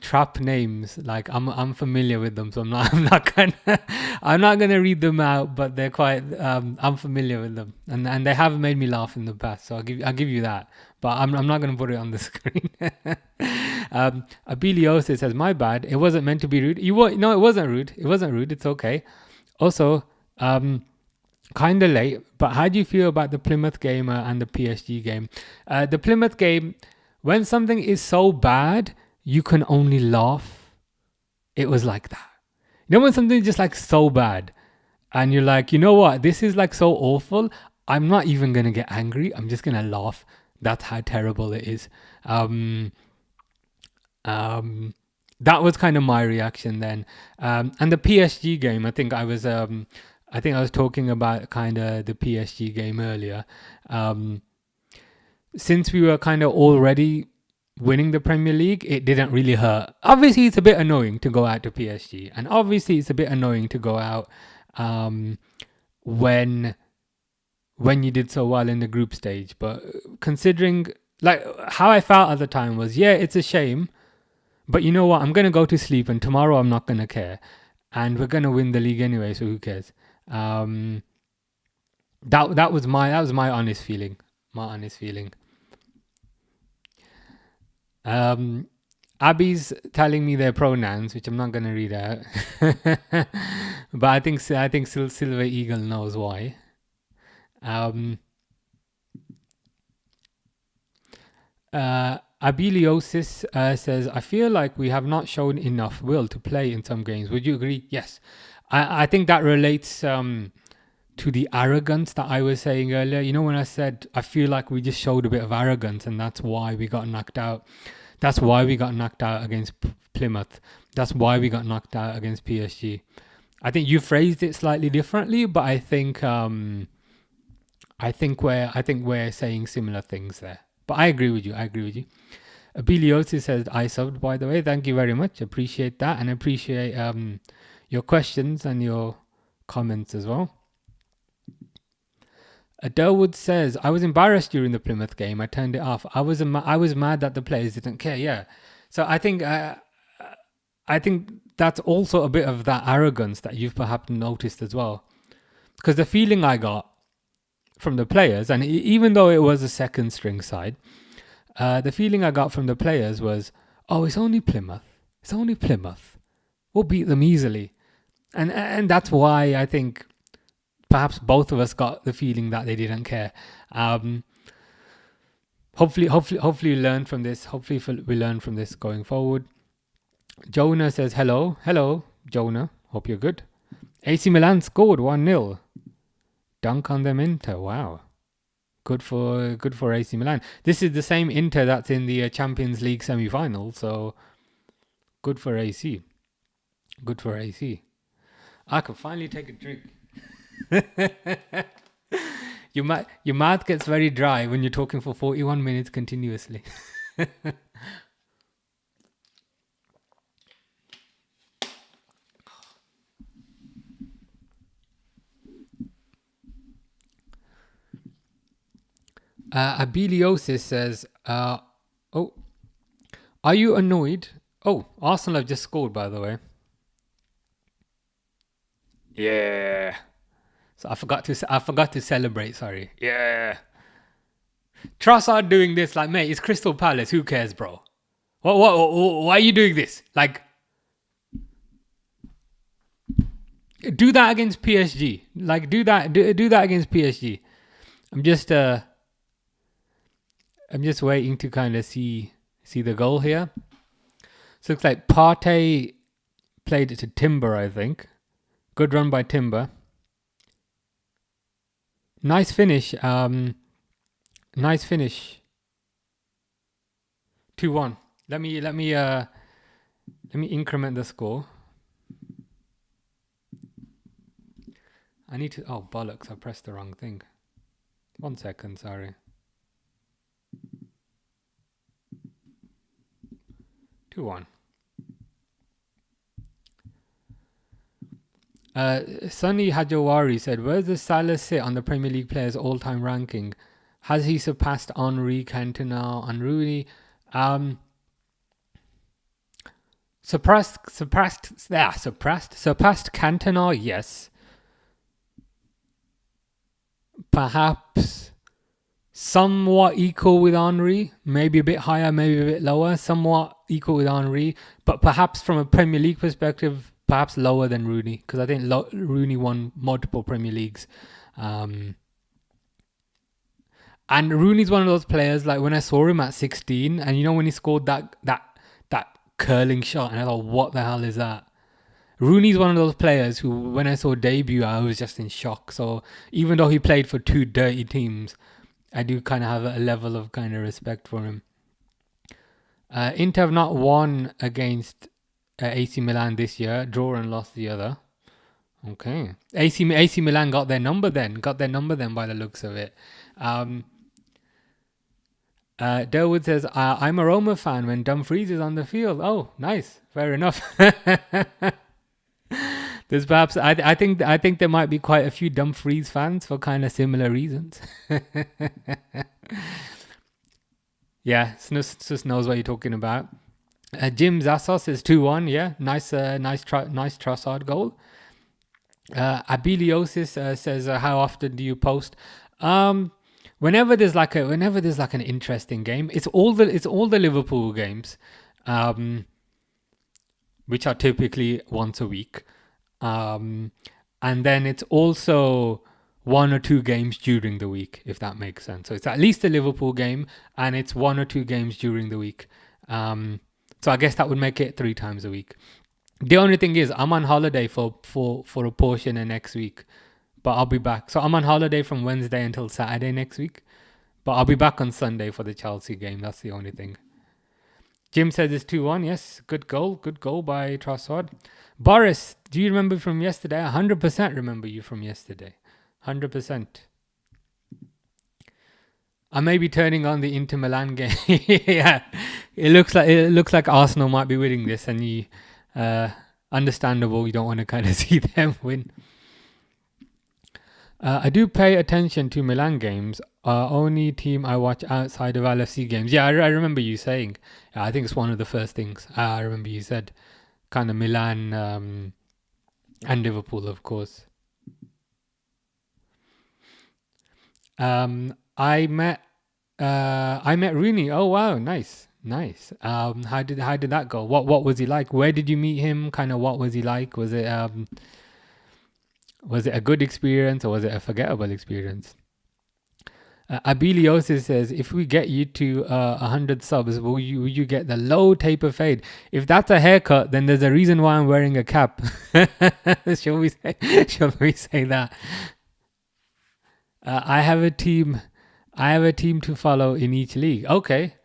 Speaker 1: trap names, like I'm familiar with them, so I'm not gonna read them out, but they're quite I'm familiar with them, and they have made me laugh in the past, so I'll give you that, but I'm not gonna put it on the screen." Abiliosis says, "My bad. It wasn't meant to be rude. No, it wasn't rude. It wasn't rude. It's okay. Also, kind of late, but how do you feel about the Plymouth game and the PSG game? The Plymouth game." When something is so bad, you can only laugh. It was like that. You know, when something is just like so bad and you're like, you know what? This is like so awful. I'm not even going to get angry. I'm just going to laugh. That's how terrible it is. That was kind of my reaction then. And the PSG game, I think I was talking about kind of the PSG game earlier. Since we were kind of already winning the Premier League, it didn't really hurt. Obviously, it's a bit annoying to go out to PSG. And obviously, it's a bit annoying to go out when you did so well in the group stage. But considering, like, how I felt at the time was, yeah, it's a shame. But you know what? I'm going to go to sleep and tomorrow I'm not going to care. And we're going to win the league anyway, so who cares? That was my honest feeling. My honest feeling. Abby's telling me their pronouns, which I'm not going to read out. But I think Silver Eagle knows why. Abiliosis says, I feel like we have not shown enough will to play in some games. Would you agree? Yes. I think that relates to the arrogance that I was saying earlier. You know, when I said I feel like we just showed a bit of arrogance, and that's why we got knocked out. That's why we got knocked out against Plymouth. That's why we got knocked out against PSG. I think you phrased it slightly differently, but I think we're saying similar things there. But I agree with you. Abiliosis says I subbed, by the way. Thank you very much. Appreciate that, and appreciate your questions and your comments as well. Durwood says I was embarrassed during the Plymouth game. I turned it off. I was mad that the players didn't care. Yeah, so I think that's also a bit of that arrogance that you've perhaps noticed as well, because the feeling I got from the players, and even though it was a second string side, the feeling I got from the players was, oh, it's only Plymouth. We'll beat them easily, and that's why I think perhaps both of us got the feeling that they didn't care. Hopefully we learn from this. Hopefully we learn from this going forward. Jonah says hello, Jonah. Hope you're good. AC Milan scored 1-0. Dunk on them Inter. Wow. Good for AC Milan. This is the same Inter that's in the Champions League semi-final, so good for AC. I can finally take a drink. Your mouth gets very dry when you're talking for 41 minutes continuously. Abiliosis says, are you annoyed? Oh, Arsenal have just scored, by the way. Yeah. So I forgot to celebrate. Sorry. Yeah. Trossard doing this, like, mate, it's Crystal Palace. Who cares, bro? Why are you doing this? Like, do that against PSG. Like, do that against PSG. I'm just waiting to kind of see the goal here. So it looks like Partey played it to Timber, I think. Good run by Timber. Nice finish. 2-1. Let me increment the score. I need to. Oh bollocks! I pressed the wrong thing. 1 second. Sorry. 2-1. Sunny Hajawari said, where does Salah sit on the Premier League players all-time ranking? Has he surpassed Henry, Cantona, and Rooney? Surpassed Cantona, yes. Perhaps somewhat equal with Henry, maybe a bit higher, maybe a bit lower, somewhat equal with Henry, but perhaps from a Premier League perspective, perhaps lower than Rooney, because I think Rooney won multiple Premier Leagues. And Rooney's one of those players, like when I saw him at 16, and you know when he scored that curling shot, and I thought, what the hell is that? Rooney's one of those players who, when I saw debut, I was just in shock. So even though he played for two dirty teams, I do kind of have a level of kind of respect for him. Inter have not won against AC Milan this year, draw and lost the other. Okay. AC Milan got their number then by the looks of it. Durwood says, I'm a Roma fan when Dumfries is on the field. Oh, nice. Fair enough. There's perhaps, I think there might be quite a few Dumfries fans for kind of similar reasons. Yeah, Snus knows what you're talking about. Jim Zassos is 2-1. Yeah, nice Trossard goal. Abiliosis says, how often do you post? Whenever there's like an interesting game, it's all the Liverpool games, which are typically once a week, and then it's also one or two games during the week, if that makes sense. So it's at least a Liverpool game, and it's one or two games during the week. So I guess that would make it 3 times a week. The only thing is, I'm on holiday for a portion of next week, but I'll be back. So I'm on holiday from Wednesday until Saturday next week, but I'll be back on Sunday for the Chelsea game. That's the only thing. Jim says it's 2-1. Yes, good goal. Good goal by Trossard. Boris, do you remember from yesterday? 100% remember you from yesterday. 100%. I may be turning on the Inter Milan game. Yeah, it looks like Arsenal might be winning this, and you, understandable. You don't want to kind of see them win. I do pay attention to Milan games. Only team I watch outside of LFC games. Yeah, I remember you saying. I think it's one of the first things I remember you said. Kind of Milan and Liverpool, of course. I met Rooney. Oh wow, nice. How did that go? What was he like? Where did you meet him? Kind of what was he like? Was it a good experience or was it a forgettable experience? Abiliosis says, if we get you to 100 subs, will you get the low taper fade? If that's a haircut, then there's a reason why I'm wearing a cap. Shall we say that? I have a team to follow in each league. Okay,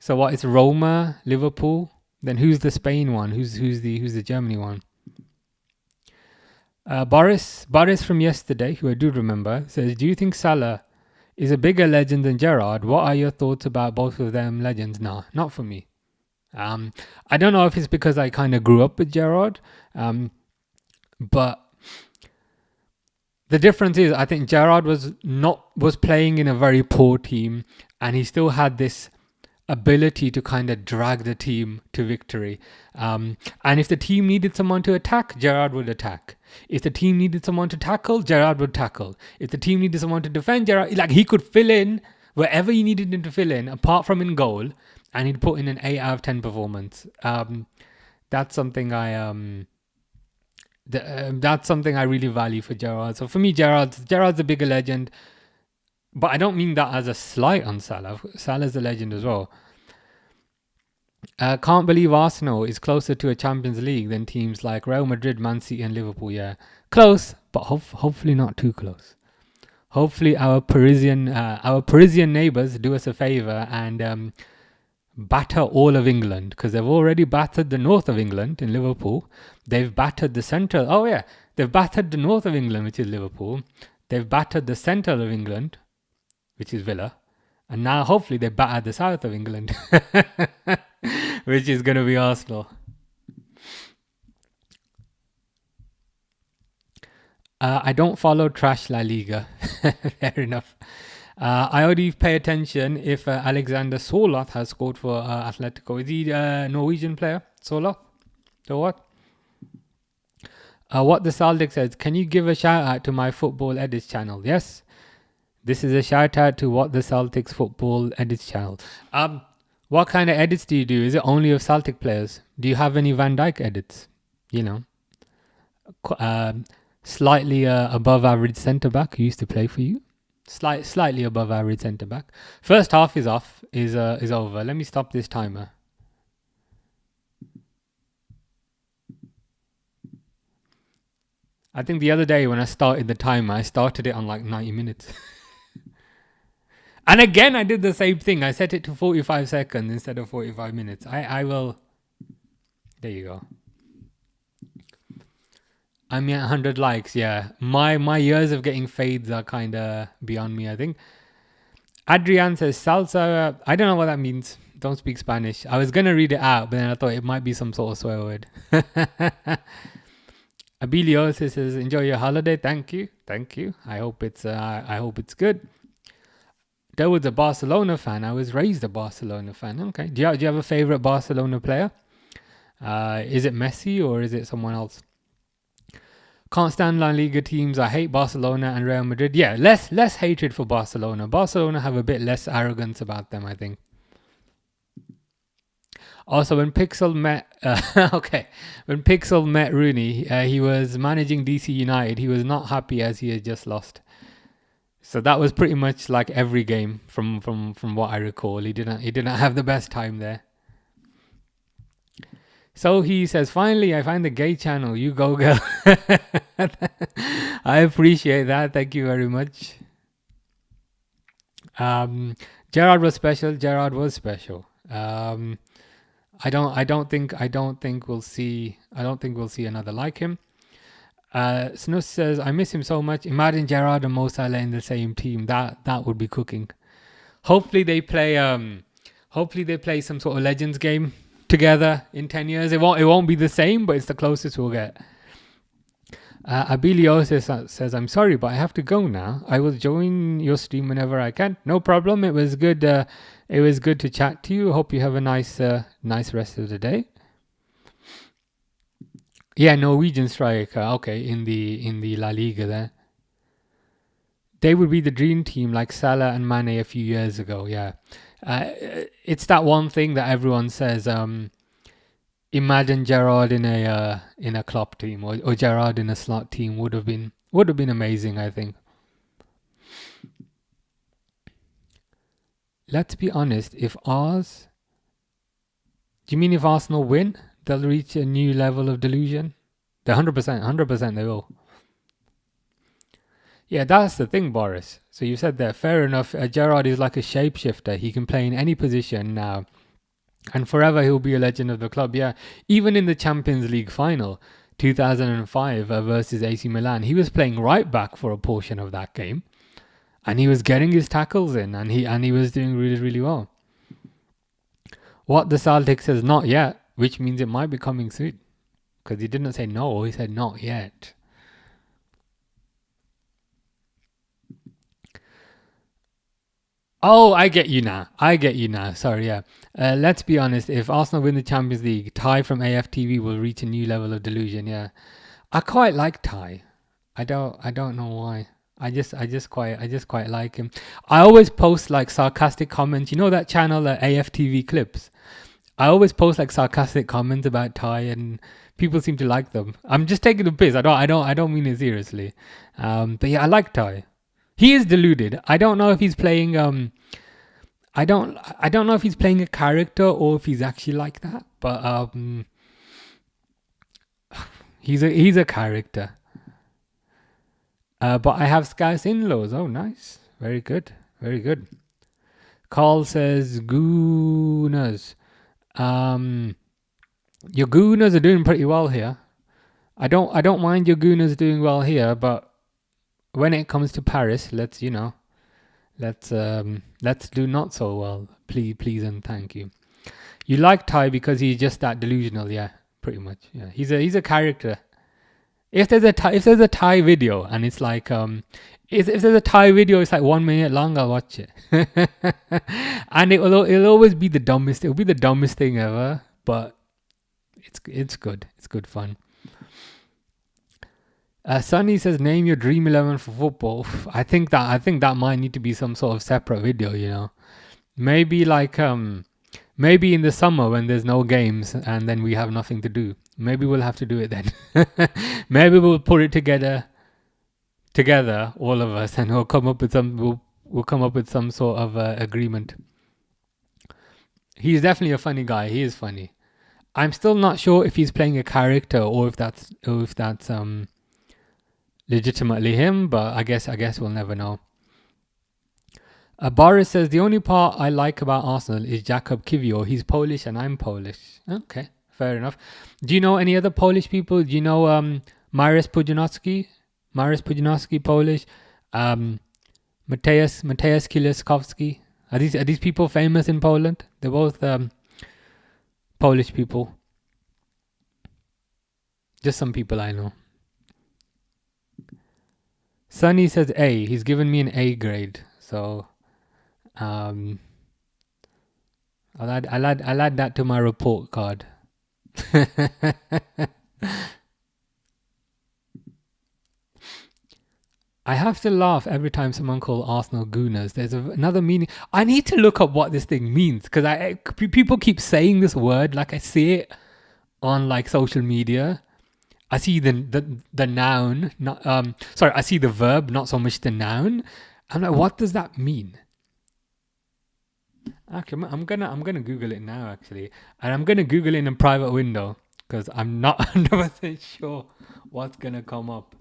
Speaker 1: so what? It's Roma, Liverpool. Then who's the Spain one? Who's the Germany one? Boris from yesterday, who I do remember, says, do you think Salah is a bigger legend than Gerrard? What are your thoughts about both of them legends? No, not for me. I don't know if it's because I kind of grew up with Gerrard, but the difference is I think Gerrard was playing in a very poor team, and he still had this ability to kind of drag the team to victory. And if the team needed someone to attack, Gerrard would attack. If the team needed someone to tackle, Gerrard would tackle. If the team needed someone to defend, Gerrard, like, he could fill in wherever you needed him to fill in, apart from in goal, and he'd put in an 8 out of 10 performance. That's something I really value for Gerrard. So for me, Gerrard's a bigger legend, but I don't mean that as a slight on Salah. Salah's a legend as well. Can't believe Arsenal is closer to a Champions League than teams like Real Madrid, Man City and Liverpool. Yeah, close, but hopefully not too close. Hopefully our Parisian neighbours do us a favour and batter all of England, because they've already battered the north of England in Liverpool. They've battered the central. Oh yeah, they've battered the north of England, which is Liverpool. They've battered the centre of England, which is Villa. And now hopefully they batter the south of England, which is going to be Arsenal. I don't follow trash La Liga. Fair enough. I only pay attention if Alexander Sørloth has scored for Atletico. Is he a Norwegian player, Sørloth? So what? What the Saldic says, can you give a shout out to my football edits channel? Yes. This is a shout out to What the Celtics football edits channel. What kind of edits do you do? Is it only of Celtic players? Do you have any Van Dijk edits? You know, slightly above average centre back who used to play for you. Slightly above average centre back. First half is over. Let me stop this timer. I think the other day when I started the timer, I started it on like 90 minutes. And again, I did the same thing. I set it to 45 seconds instead of 45 minutes. I will... There you go. I'm at 100 likes, yeah. My years of getting fades are kind of beyond me, I think. Adrian says, salsa... I don't know what that means. Don't speak Spanish. I was going to read it out, but then I thought it might be some sort of swear word. Abilio says, enjoy your holiday. Thank you. I hope it's good. There was a Barcelona fan. I was raised a Barcelona fan. Okay. Do you have a favorite Barcelona player? Is it Messi or is it someone else? Can't stand La Liga teams. I hate Barcelona and Real Madrid. Yeah, less hatred for Barcelona. Barcelona have a bit less arrogance about them, I think. Also, when Pixel met Rooney, he was managing DC United. He was not happy as he had just lost. So that was pretty much like every game from what I recall. He didn't have the best time there. So he says, finally, I find the gay channel. You go, girl. I appreciate that. Thank you very much. Um, Gerard was special. Gerard was special. I don't think we'll see. I don't think we'll see another like him. Snus says, I miss him so much. Imagine Gerard and Mo Salah in the same team. That would be cooking. Hopefully they play. Hopefully they play some sort of Legends game together in 10 years. It won't be the same, but it's the closest we'll get. Abilio says, I'm sorry, but I have to go now. I will join your stream whenever I can. No problem. It was good. It was good to chat to you. Hope you have a nice rest of the day. Yeah, Norwegian striker. Okay, in the La Liga there. They would be the dream team like Salah and Mane a few years ago. Yeah, it's that one thing that everyone says. Imagine Gerrard in a Klopp team or Gerrard in a slot team would have been amazing. I think. Let's be honest. Do you mean if Arsenal win, they'll reach a new level of delusion? They're 100% they will. Yeah, that's the thing, Boris. So you said that, fair enough. Gerrard is like a shapeshifter. He can play in any position now. And forever he'll be a legend of the club, yeah. Even in the Champions League final, 2005 versus AC Milan, he was playing right back for a portion of that game. And he was getting his tackles in, and he was doing really, really well. What the Celtics says not yet, which means it might be coming soon. Because he didn't say no, he said not yet. Oh, I get you now. Sorry, yeah. Let's be honest. If Arsenal win the Champions League, Ty from AFTV will reach a new level of delusion. Yeah, I quite like Ty. I don't know why. I just quite like him. I always post like sarcastic comments. You know that channel, AFTV Clips. I always post like sarcastic comments about Ty, and people seem to like them. I'm just taking the piss. I don't mean it seriously. But yeah, I like Ty. He is deluded. I don't know if he's playing I don't know if he's playing a character or if he's actually like that, but he's a character. But I have Scouse in-laws. Oh, nice. Very good. Very good. Carl says Gooners. Your Gooners are doing pretty well here. I don't mind your Gooners doing well here, but when it comes to Paris, let's do not so well. Please and thank you. You like Ty because he's just that delusional, yeah, pretty much. Yeah, he's a character. If there's a Thai video and it's like if there's a Thai video, it's like 1 minute long, I'll watch it. And it'll always be the dumbest. It'll be the dumbest thing ever, but it's good. It's good fun. Sunny says, "Name your dream 11 for football." I think that might need to be some sort of separate video. You know, maybe like maybe in the summer when there's no games and then we have nothing to do. Maybe we'll have to do it then. Maybe we'll put it together, all of us, and we'll come up with some sort of agreement. He's definitely a funny guy. He is funny. I'm still not sure if he's playing a character or if that's legitimately him, but I guess we'll never know. Boris says, the only part I like about Arsenal is Jakub Kiwior. He's Polish and I'm Polish. Okay, fair enough. Do you know any other Polish people? Do you know Mariusz Pudzianowski? Mariusz Pudzianowski, Polish. Mateusz Kieliszkowski. Are these people famous in Poland? They're both Polish people. Just some people I know. Sunny says A. He's given me an A grade. So I'll add that to my report card. I have to laugh every time someone calls Arsenal Gooners. There's another meaning. I need to look up what this thing means because people keep saying this word. Like I see it on like social media. I see the noun. Not I see the verb, not so much the noun. I'm like, what does that mean? Actually, I'm gonna Google it now. Actually, and I'm gonna Google it in a private window because I'm not 100% sure what's gonna come up.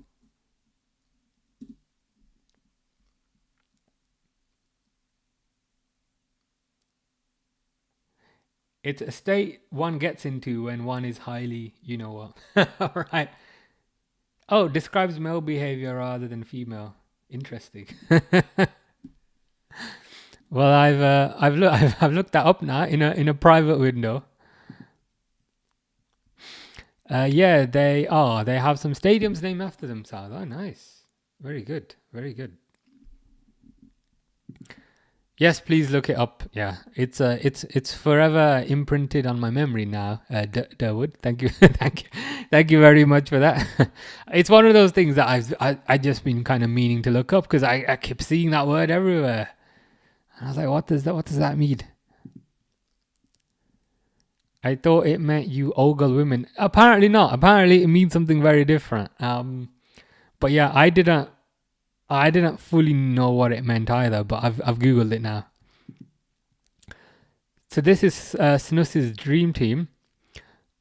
Speaker 1: It's a state one gets into when one is highly, you know what. All right. Oh, describes male behavior rather than female. Interesting. Well, I've looked that up now in a private window. Yeah, they have some stadiums named after themselves. Oh, nice. Very good. Very good. Yes, please look it up. Yeah, it's forever imprinted on my memory now. Durwood, thank you, thank you very much for that. It's one of those things that I just been kind of meaning to look up because I kept seeing that word everywhere. And I was like, what does that mean? I thought it meant you ogle women. Apparently not. Apparently it means something very different. But yeah, I didn't fully know what it meant either. But I've googled it now. So this is Snus's dream team.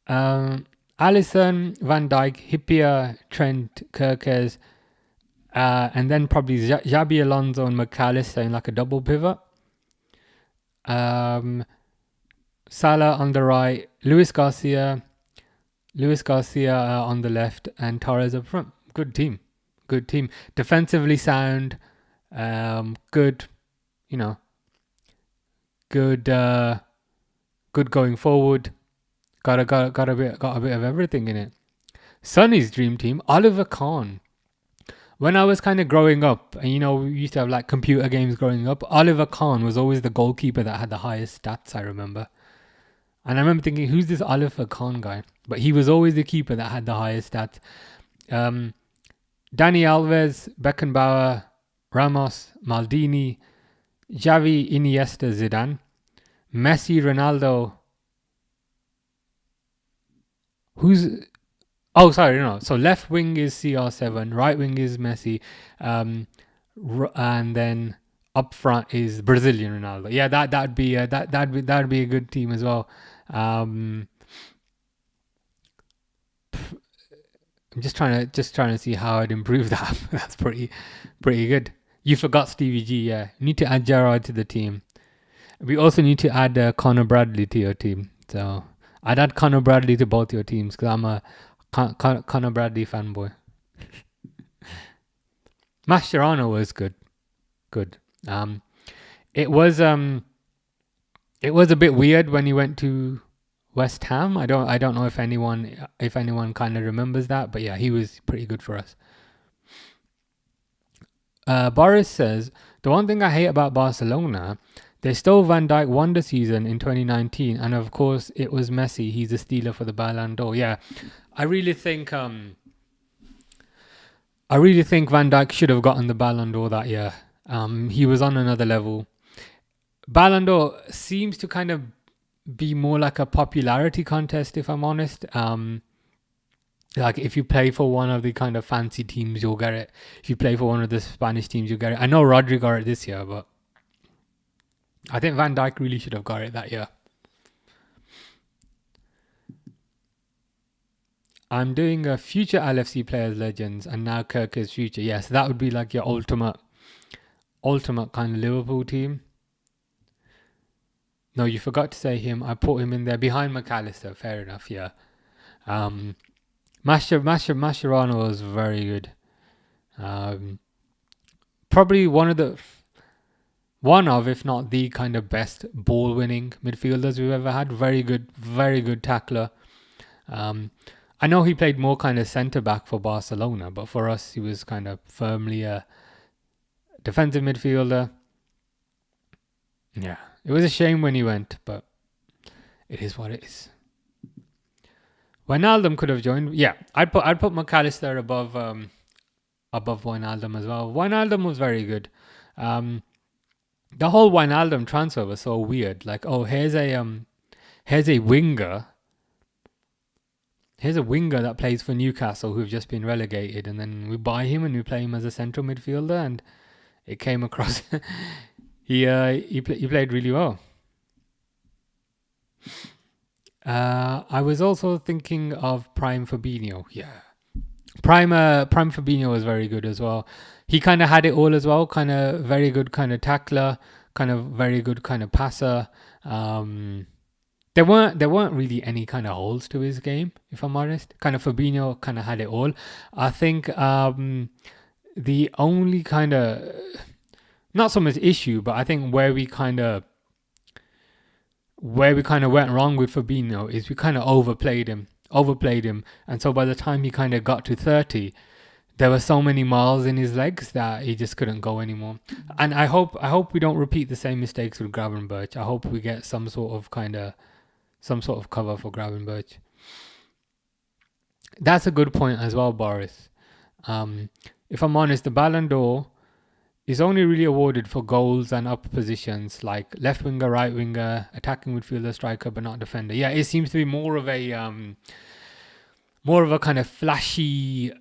Speaker 1: Allison, Van Dijk, Hippier, Trent, Kirkes, and then probably Xabi Alonso and McAllister in like a double pivot. Salah on the right, Luis Garcia on the left, and Torres up front. Good team. Good team. Defensively sound. Good, you know, good good going forward. Got a bit of everything in it. Sonny's dream team, Oliver Kahn. When I was kind of growing up, and we used to have like computer games growing up, Oliver Kahn was always the goalkeeper that had the highest stats, I remember. And I remember thinking, who's this Oliver Kahn guy? But he was always the keeper that had the highest stats. Dani Alves, Beckenbauer, Ramos, Maldini, Xavi, Iniesta, Zidane, Messi, Ronaldo. So left wing is CR7, right wing is Messi, and then up front is Brazilian Ronaldo. Yeah, that'd be a good team as well. I'm just trying to see how I'd improve that. That's pretty good. You forgot Stevie G. Yeah, you need to add Gerrard to the team. We also need to add Conor Bradley to your team. So I'd add Conor Bradley to both your teams because I'm a Conor Bradley fanboy. Mascherano was good. It was a bit weird when he went to West Ham. I don't know if anyone kind of remembers that, but yeah, he was pretty good for us. Boris says the one thing I hate about Barcelona, they stole Van Dijk won the season in 2019, and of course it was Messi. He's a stealer for the Ballon d'Or. Yeah, I really think Van Dijk should have gotten the Ballon d'Or that year. He was on another level. Ballon d'Or seems to kind of be more like a popularity contest, if I'm honest. Like if you play for one of the kind of fancy teams, you'll get it. If you play for one of the Spanish teams, you'll get it. I know Rodri got it this year, but I think Van Dijk really should have got it that year. I'm doing a future LFC players legends and now Kirk's future. Yes, that would be like your ultimate kind of Liverpool team. No, you forgot to say him. I put him in there behind McAllister. Fair enough, yeah. Mascherano was very good. Probably one of, if not the kind of best ball-winning midfielders we've ever had. Very good tackler. I know he played more kind of centre-back for Barcelona, but for us, he was kind of firmly a defensive midfielder. Yeah, it was a shame when he went, but it is what it is. Wijnaldum could have joined. Yeah, I'd put McAllister above Wijnaldum as well. Wijnaldum was very good. The whole Wijnaldum transfer was so weird. Like, oh, here's a winger. Here's a winger that plays for Newcastle who've just been relegated, and then we buy him and we play him as a central midfielder, and it came across. He played really well. I was also thinking of Prime Fabinho. Yeah, Prime Fabinho was very good as well. He kind of had it all as well. Kind of very good kind of tackler. Kind of very good kind of passer. there weren't really any kind of holes to his game, if I'm honest. Kind of Fabinho kind of had it all. I think the only kind of, not so much issue, but I think where we kind of went wrong with Fabinho is we kind of overplayed him, and so by the time he kind of got to 30, there were so many miles in his legs that he just couldn't go anymore. And I hope we don't repeat the same mistakes with Gravenberch. I hope we get some sort of cover for Gravenberch. That's a good point as well, Boris. If I'm honest, the Ballon d'Or is only really awarded for goals and upper positions like left winger, right winger, attacking midfielder, striker, but not defender. Yeah, it seems to be more of a kind of flashy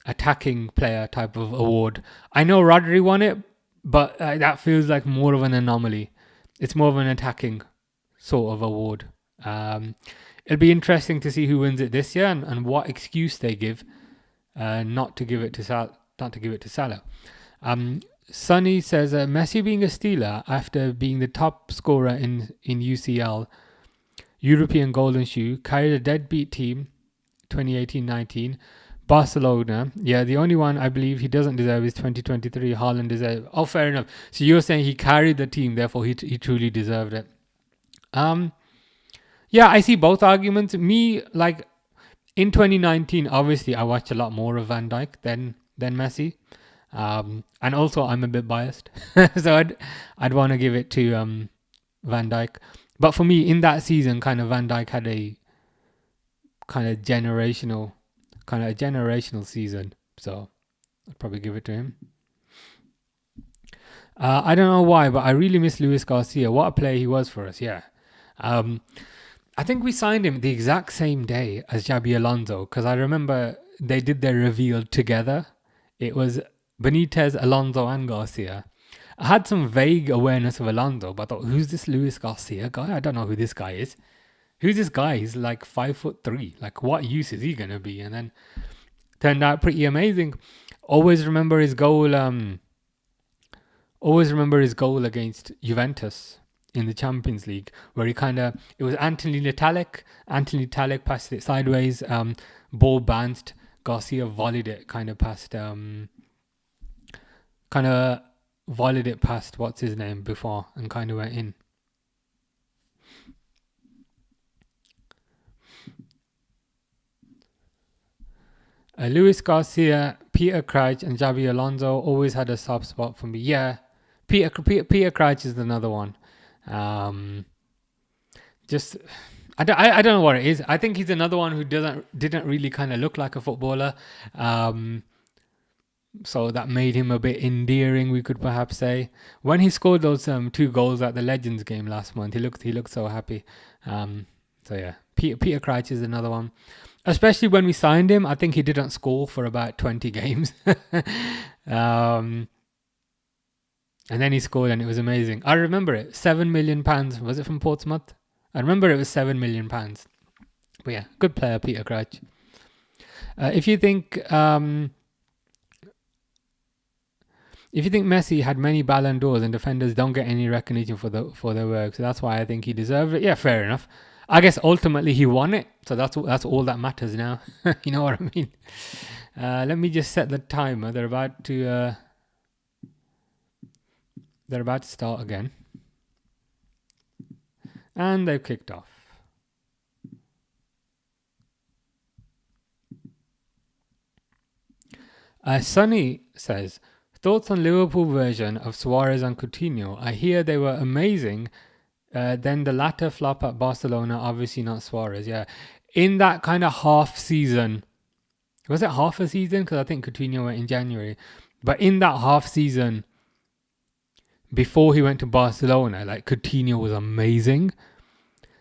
Speaker 1: attacking player type of award. I know Rodri won it, but that feels like more of an anomaly. It's more of an attacking sort of award. It'll be interesting to see who wins it this year and what excuse they give not to give it to Salah. Sonny says Messi being a Steeler after being the top scorer in UCL, European Golden Shoe, carried a deadbeat team 2018-19. Barcelona, yeah, the only one I believe he doesn't deserve is 2023. Haaland deserves. Oh, fair enough. So you're saying he carried the team, therefore he truly deserved it. Yeah, I see both arguments. Me, like in 2019, obviously I watched a lot more of Van Dijk than Messi, and also I'm a bit biased, so I'd want to give it to Van Dijk. But for me, in that season, kind of Van Dijk had a generational season, so I'd probably give it to him. I don't know why, but I really miss Luis Garcia. What a player he was for us, yeah. I think we signed him the exact same day as Xabi Alonso, because I remember they did their reveal together. It was Benitez, Alonso and Garcia. I had some vague awareness of Alonso, but I thought, who's this Luis Garcia guy? I don't know who this guy is. Who's this guy? He's like 5'3". Like, what use is he going to be? And then turned out pretty amazing. Always remember his goal against Juventus in the Champions League, where it was Anthony Talic passed it sideways, ball bounced, Garcia volleyed it past what's his name before and kind of went in. Luis Garcia, Peter Crouch and Xabi Alonso always had a soft spot for me. Yeah, Peter Crouch is another one. I don't know what it is. I think he's another one who didn't really kind of look like a footballer. So that made him a bit endearing, we could perhaps say. When he scored those 2 goals at the Legends game last month, he looked so happy. So yeah, Peter Crouch is another one. Especially when we signed him, I think he didn't score for about 20 games. And then he scored and it was amazing. I remember it. £7 million. Was it from Portsmouth? I remember it was £7 million. But yeah, good player, Peter Crouch. If you think Messi had many Ballon d'Ors and defenders don't get any recognition for their work, so that's why I think he deserved it. Yeah, fair enough. I guess ultimately he won it, so that's all that matters now. You know what I mean? Let me just set the timer. They're about to start again, and they've kicked off. Sonny says, thoughts on Liverpool version of Suarez and Coutinho? I hear they were amazing. Then the latter flop at Barcelona, obviously not Suarez. Yeah, in that kind of half season, was it half a season? Because I think Coutinho went in January. But in that half season, before he went to Barcelona, like Coutinho was amazing,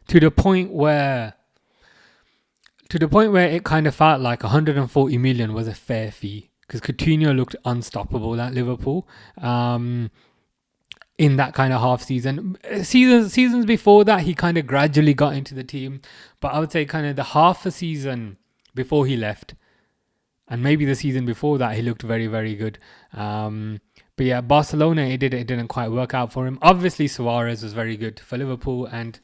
Speaker 1: to the point where it kind of felt like 140 million was a fair fee, because Coutinho looked unstoppable at Liverpool. In that kind of half season. Seasons before that, he kind of gradually got into the team. But I would say kind of the half a season before he left, and maybe the season before that, he looked very, very good. But yeah, Barcelona, it didn't quite work out for him. Obviously, Suarez was very good for Liverpool, and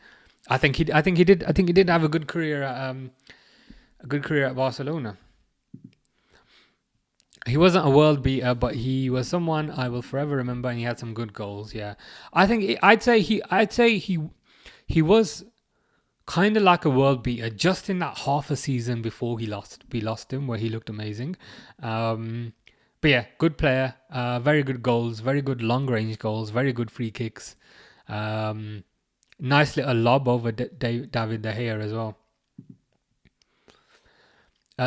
Speaker 1: I think he did have a good career at Barcelona. He wasn't a world beater, but he was someone I will forever remember, and he had some good goals. Yeah, I'd say he was kind of like a world beater just in that half a season before we lost him, where he looked amazing. But yeah, good player, very good goals, very good long range goals, very good free kicks. Nice little lob over David De Gea as well.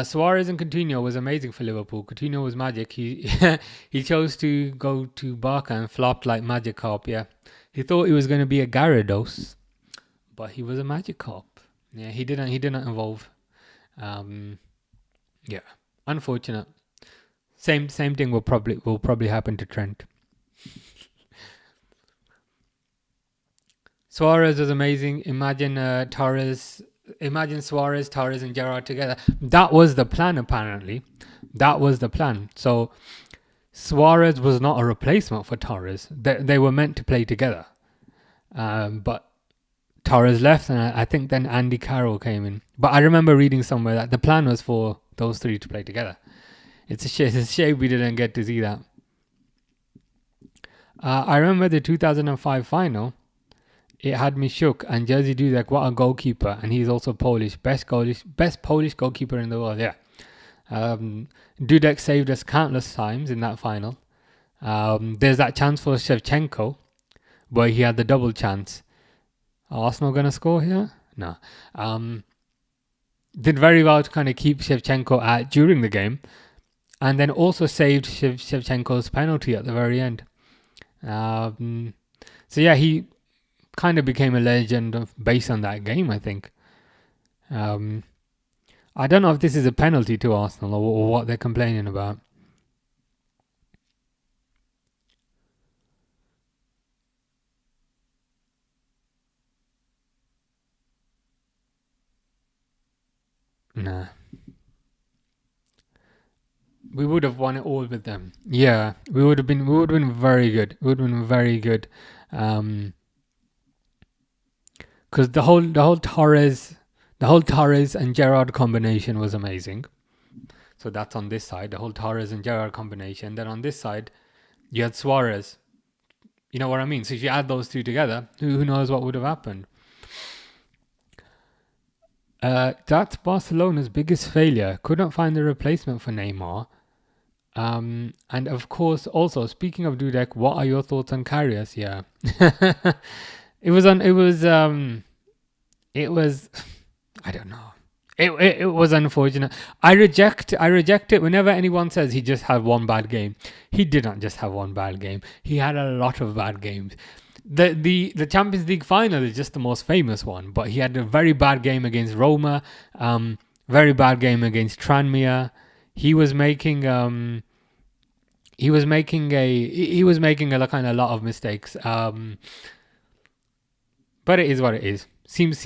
Speaker 1: Suarez and Coutinho was amazing for Liverpool. Coutinho was magic. He he chose to go to Barca and flopped like Magikarp. Yeah, he thought he was going to be a Gyarados, but he was a Magikarp. Yeah, he didn't evolve. Yeah, unfortunate. Same thing will probably happen to Trent. Suarez was amazing. Imagine Suarez, Torres, and Gerrard together. That was the plan, apparently. That was the plan. So Suarez was not a replacement for Torres. They were meant to play together. But Torres left, and I think then Andy Carroll came in. But I remember reading somewhere that the plan was for those three to play together. It's a shame we didn't get to see that. I remember the 2005 final. It had me shook, and Jerzy Dudek, what a goalkeeper, and he's also Polish, best Polish goalkeeper in the world. Yeah, Dudek saved us countless times in that final. There's that chance for Shevchenko, where he had the double chance. Arsenal gonna score here? No. Did very well to kind of keep Shevchenko out during the game, and then also saved Shevchenko's penalty at the very end. So yeah, he kind of became a legend based on that game, I think. I don't know if this is a penalty to Arsenal or what they're complaining about. Nah. We would have won it all with them. Yeah, we would have been very good. We would have been very good. Because the whole Torres and Gerrard combination was amazing. So that's on this side, the whole Torres and Gerrard combination. Then on this side, you had Suarez. You know what I mean? So if you add those two together, who knows what would have happened? That's Barcelona's biggest failure. Couldn't find the replacement for Neymar. And of course, also speaking of Dudek, what are your thoughts on Karius? Yeah, it was. I don't know. It was unfortunate. I reject it whenever anyone says he just had one bad game. He didn't just have one bad game. He had a lot of bad games. The Champions League final is just the most famous one, but he had a very bad game against Roma, very bad game against Tranmere. He was making a kind of lot of mistakes. But it is what it is. Seems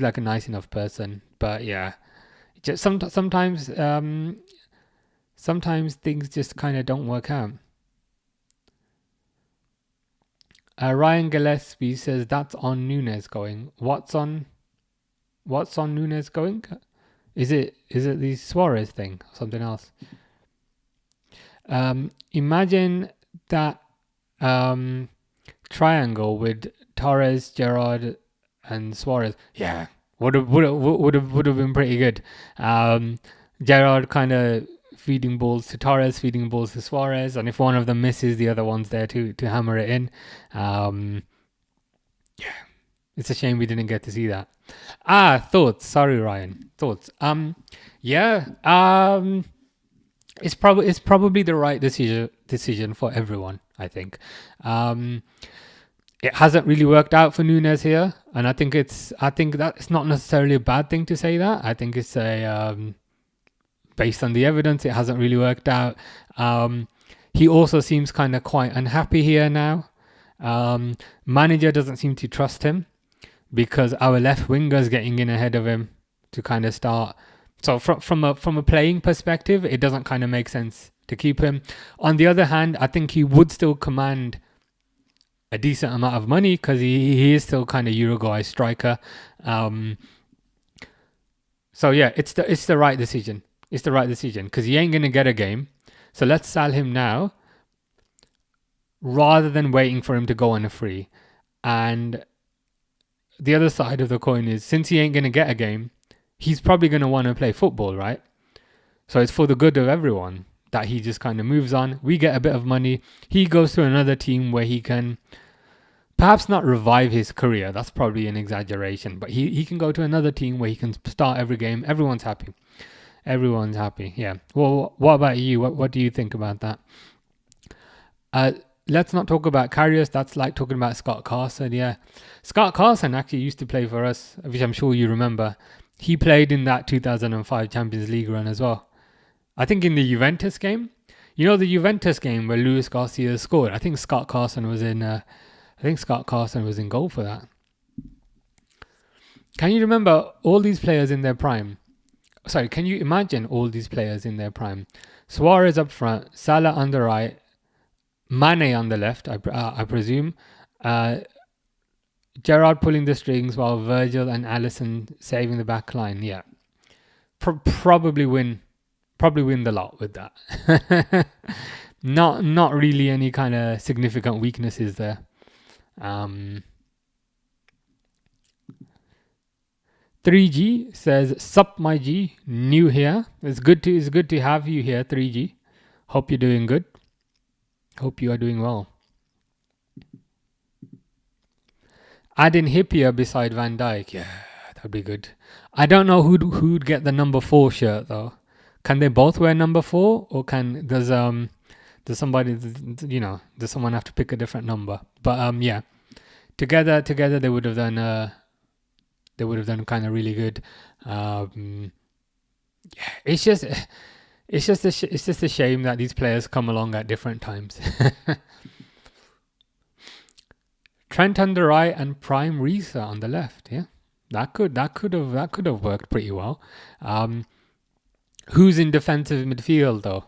Speaker 1: like a nice enough person, but yeah, just sometimes things just kind of don't work out. Ryan Gillespie says that's on Nunes going. What's on Nunes going? Is it the Suarez thing or something else? Imagine that triangle with Torres, Gerrard, and Suarez. Yeah, would have been pretty good. Gerrard kind of feeding balls to Torres, feeding balls to Suarez, and if one of them misses, the other one's there to hammer it in. Yeah, it's a shame we didn't get to see that. Thoughts. Sorry, Ryan. Thoughts. It's probably the right decision for everyone, I think. It hasn't really worked out for Nunes here, and I think that it's not necessarily a bad thing to say that. I think it's based on the evidence, it hasn't really worked out. He also seems kind of quite unhappy here now. Manager doesn't seem to trust him because our left winger's getting in ahead of him to kind of start. So from a playing perspective, it doesn't kind of make sense to keep him. On the other hand, I think he would still command a decent amount of money because he is still kind of Uruguay striker. Um, so yeah, it's the right decision. It's the right decision because he ain't gonna get a game. So let's sell him now rather than waiting for him to go on a free. And the other side of the coin is since he ain't gonna get a game, he's probably gonna want to play football, right? So it's for the good of everyone that he just kind of moves on. We get a bit of money. He goes to another team where he can perhaps not revive his career. That's probably an exaggeration. But he can go to another team where he can start every game. Everyone's happy. Everyone's happy. Yeah. Well, what about you? What do you think about that? Let's not talk about Karius. That's like talking about Scott Carson. Yeah. Scott Carson actually used to play for us, which I'm sure you remember. He played in that 2005 Champions League run as well. I think in the Juventus game, you know the Juventus game where Luis Garcia scored. I think Scott Carson was in. Goal for that. Can you remember all these players in their prime? Sorry, can you imagine all these players in their prime? Suarez up front, Salah on the right, Mane on the left. I presume. Gerrard pulling the strings while Virgil and Alisson saving the back line. Yeah, probably win the lot with that. Not really any kind of significant weaknesses there. 3G says, "Sup, my G, new here. It's good to have you here, 3G. Hope you're doing good. Hope you are doing well." Add in Hippier beside Van Dijk. Yeah, that'd be good. I don't know who'd get the number 4 shirt though. Can they both wear number 4, or does somebody, does someone have to pick a different number? But yeah, together they would have done kind of really good. Yeah, it's just a shame that these players come along at different times. Trent on the right and Prime Risa on the left. Yeah, that could have worked pretty well. Who's in defensive midfield though?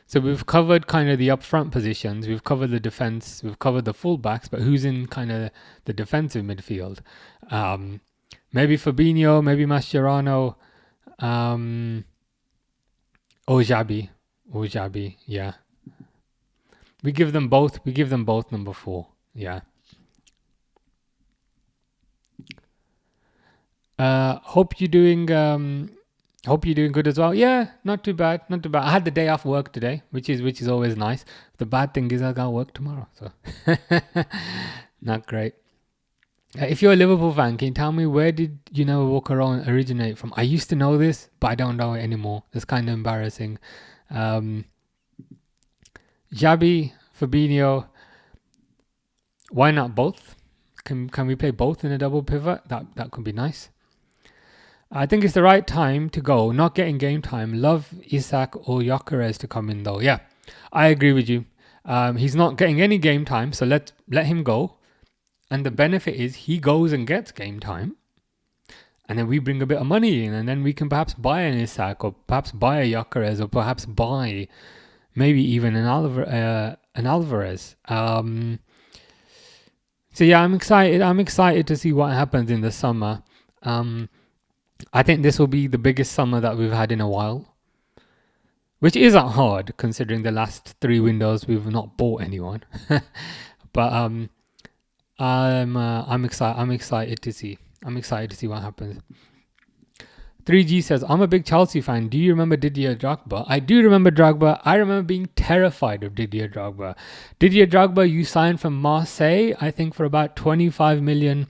Speaker 1: So we've covered kind of the upfront positions, we've covered the defense, we've covered the fullbacks, but who's in kind of the defensive midfield? Maybe Fabinho, maybe Mascherano, Ojabi, yeah. We give them both number 4, yeah. Hope you're doing good as well. Yeah, not too bad. I had the day off work today, which is always nice. The bad thing is I got work tomorrow, so not great. If you're a Liverpool fan, can you tell me where did You Never Walk Alone originate from? I used to know this, but I don't know it anymore. It's kind of embarrassing. Xabi, Fabinho, why not both? Can we play both in a double pivot? That could be nice. I think it's the right time to go. Not getting game time. Love Isak or Gyökeres to come in though. Yeah, I agree with you. He's not getting any game time, so let him go. And the benefit is he goes and gets game time, and then we bring a bit of money in, and then we can perhaps buy an Isak, or perhaps buy a Gyökeres, or perhaps buy maybe even an Alvarez. So yeah, I'm excited to see what happens in the summer. I think this will be the biggest summer that we've had in a while, which isn't hard considering the last 3 windows we've not bought anyone. But I'm excited to see what happens. 3G says, "I'm a big Chelsea fan. Do you remember Didier Drogba?" I do remember Drogba. I remember being terrified of Didier Drogba. Didier Drogba, you signed from Marseille, I think, for about 25 million.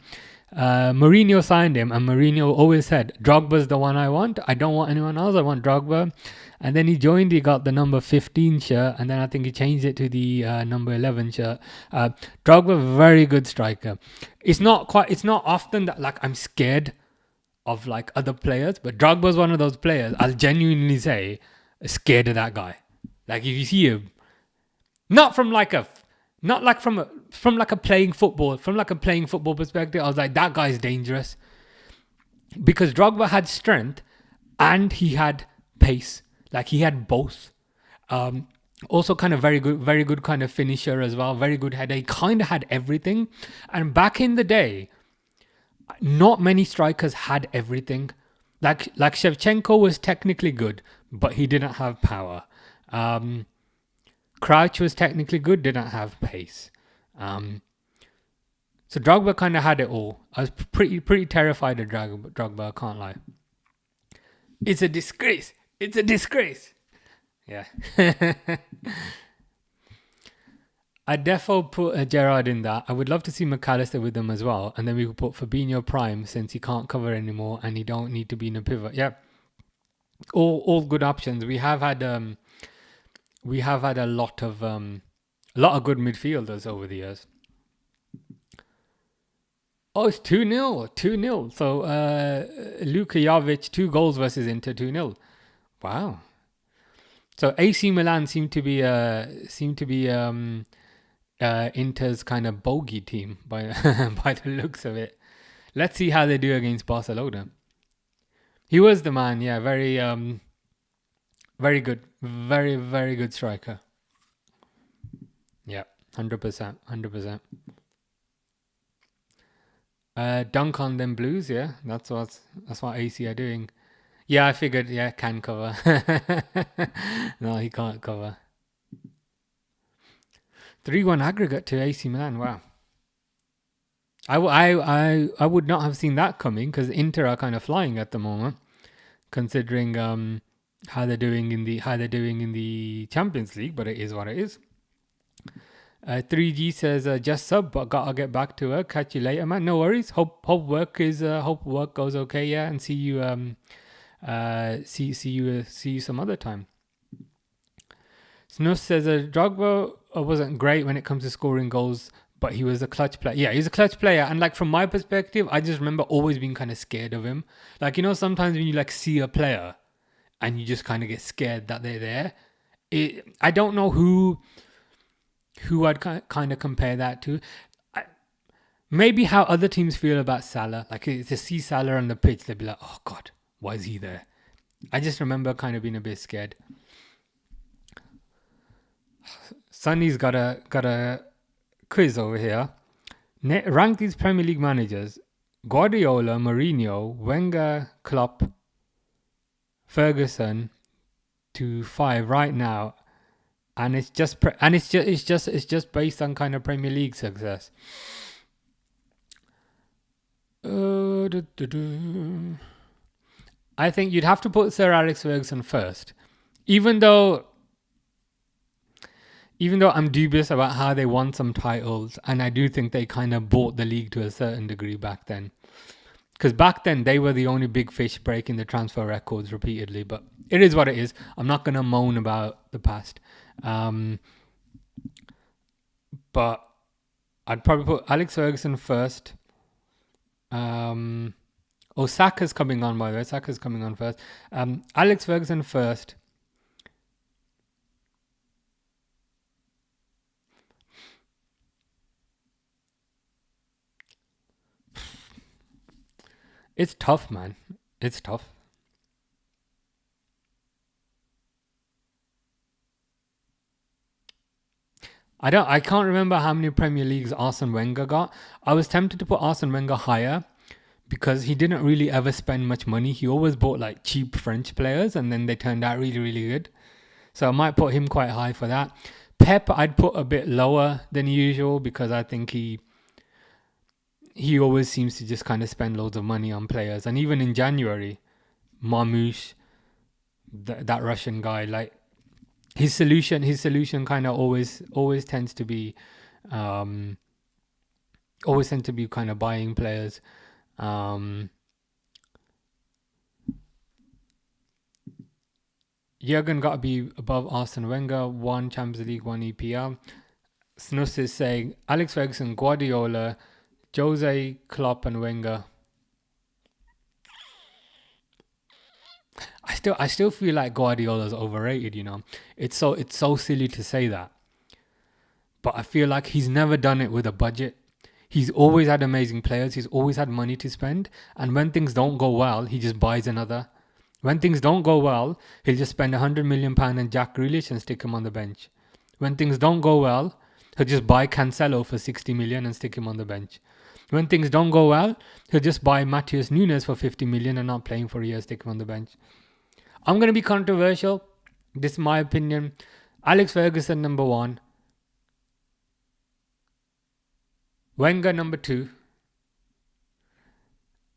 Speaker 1: Mourinho signed him, and Mourinho always said, "Drogba's the one I want. I don't want anyone else. I want Drogba." And then he joined. He got the number 15 shirt, and then I think he changed it to the number 11 shirt. Drogba, very good striker. It's not often that like I'm scared of like other players, but Drogba's one of those players I'll genuinely say scared of that guy. Like if you see him, from like a playing football perspective, I was like, that guy's dangerous, because Drogba had strength and he had pace. Like he had both. Also kind of very good kind of finisher as well. Very good header. He kind of had everything. And back in the day, not many strikers had everything. Like Shevchenko was technically good, but he didn't have power. Crouch was technically good, didn't have pace. So Drogba kind of had it all. I was pretty terrified of Drogba. I can't lie. It's a disgrace. It's a disgrace. Yeah. I'd defo put Gerrard in that. I would love to see McAllister with them as well. And then we could put Fabinho prime since he can't cover anymore and he don't need to be in a pivot. Yeah. All good options. We have had a lot of good midfielders over the years. Oh, it's 2-0. 2-0. So Luka Jovic, 2 goals versus Inter 2-0. Wow. So AC Milan seem to be Inter's kind of bogey team by by the looks of it. Let's see how they do against Barcelona. He was the man, yeah, very good, very good striker. Yeah, 100%, 100%. Dunk on them Blues, yeah, that's what AC are doing. Yeah, I figured, yeah, can cover. No, he can't cover. 3-1 aggregate to AC Milan. Wow. I would not have seen that coming because Inter are kind of flying at the moment, considering how they're doing in the Champions League. But it is what it is. 3G says just sub, but gotta get back to work. Catch you later, man. No worries. Hope work goes okay. Yeah, and see you see you some other time. Snus says Drogba wasn't great when it comes to scoring goals, but he was a clutch player. Yeah, he's a clutch player. And like from my perspective, I just remember always being kind of scared of him. Like, you know, sometimes when you like see a player and you just kind of get scared that they're there. I don't know who I'd kind of compare that to. Maybe how other teams feel about Salah. Like to see Salah on the pitch, they'd be like, oh God, why is he there? I just remember kind of being a bit scared. Sonny's got a quiz over here. Rank these Premier League managers: Guardiola, Mourinho, Wenger, Klopp, Ferguson to 5 right now, and it's just based on kind of Premier League success. I think you'd have to put Sir Alex Ferguson first, even though I'm dubious about how they won some titles, and I do think they kind of bought the league to a certain degree back then. Because back then, they were the only big fish breaking the transfer records repeatedly. But it is what it is. I'm not going to moan about the past. But I'd probably put Alex Ferguson first. Saka's coming on, by the way. Saka's coming on first. Alex Ferguson first. It's tough, man. It's tough. I can't remember how many Premier Leagues Arsene Wenger got. I was tempted to put Arsene Wenger higher because he didn't really ever spend much money. He always bought like cheap French players and then they turned out really, really good. So I might put him quite high for that. Pep, I'd put a bit lower than usual because I think he always seems to just kind of spend loads of money on players. And even in January, Marmoush, that Russian guy, like his solution kind of always tends to be kind of buying players. Jurgen got to be above Arsene Wenger, 1 Champions League, 1 EPL. Snus is saying Alex Ferguson, Guardiola, Jose, Klopp, and Wenger. I still feel like Guardiola's overrated. You know, it's so silly to say that, but I feel like he's never done it with a budget. He's always had amazing players. He's always had money to spend, and when things don't go well, he just buys another. When things don't go well, he'll just spend £100 million on Jack Grealish and stick him on the bench. When things don't go well, he'll just buy Cancelo for 60 million and stick him on the bench. When things don't go well, he'll just buy Matheus Nunes for 50 million and not playing for a year, stick him on the bench. I'm going to be controversial. This is my opinion. Alex Ferguson, number 1. Wenger, number 2.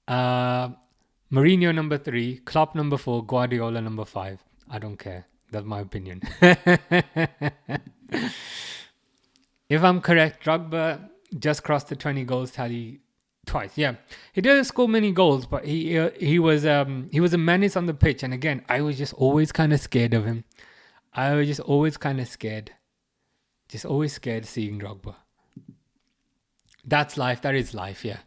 Speaker 1: Mourinho, number 3. Klopp, number 4. Guardiola, number 5. I don't care. That's my opinion. If I'm correct, Drogba just crossed the 20 goals tally twice. Yeah, he didn't score many goals, but he was a menace on the pitch. And again, I was just always kind of scared of him. I was just always kind of scared. Just always scared seeing Drogba. That's life. That is life. Yeah,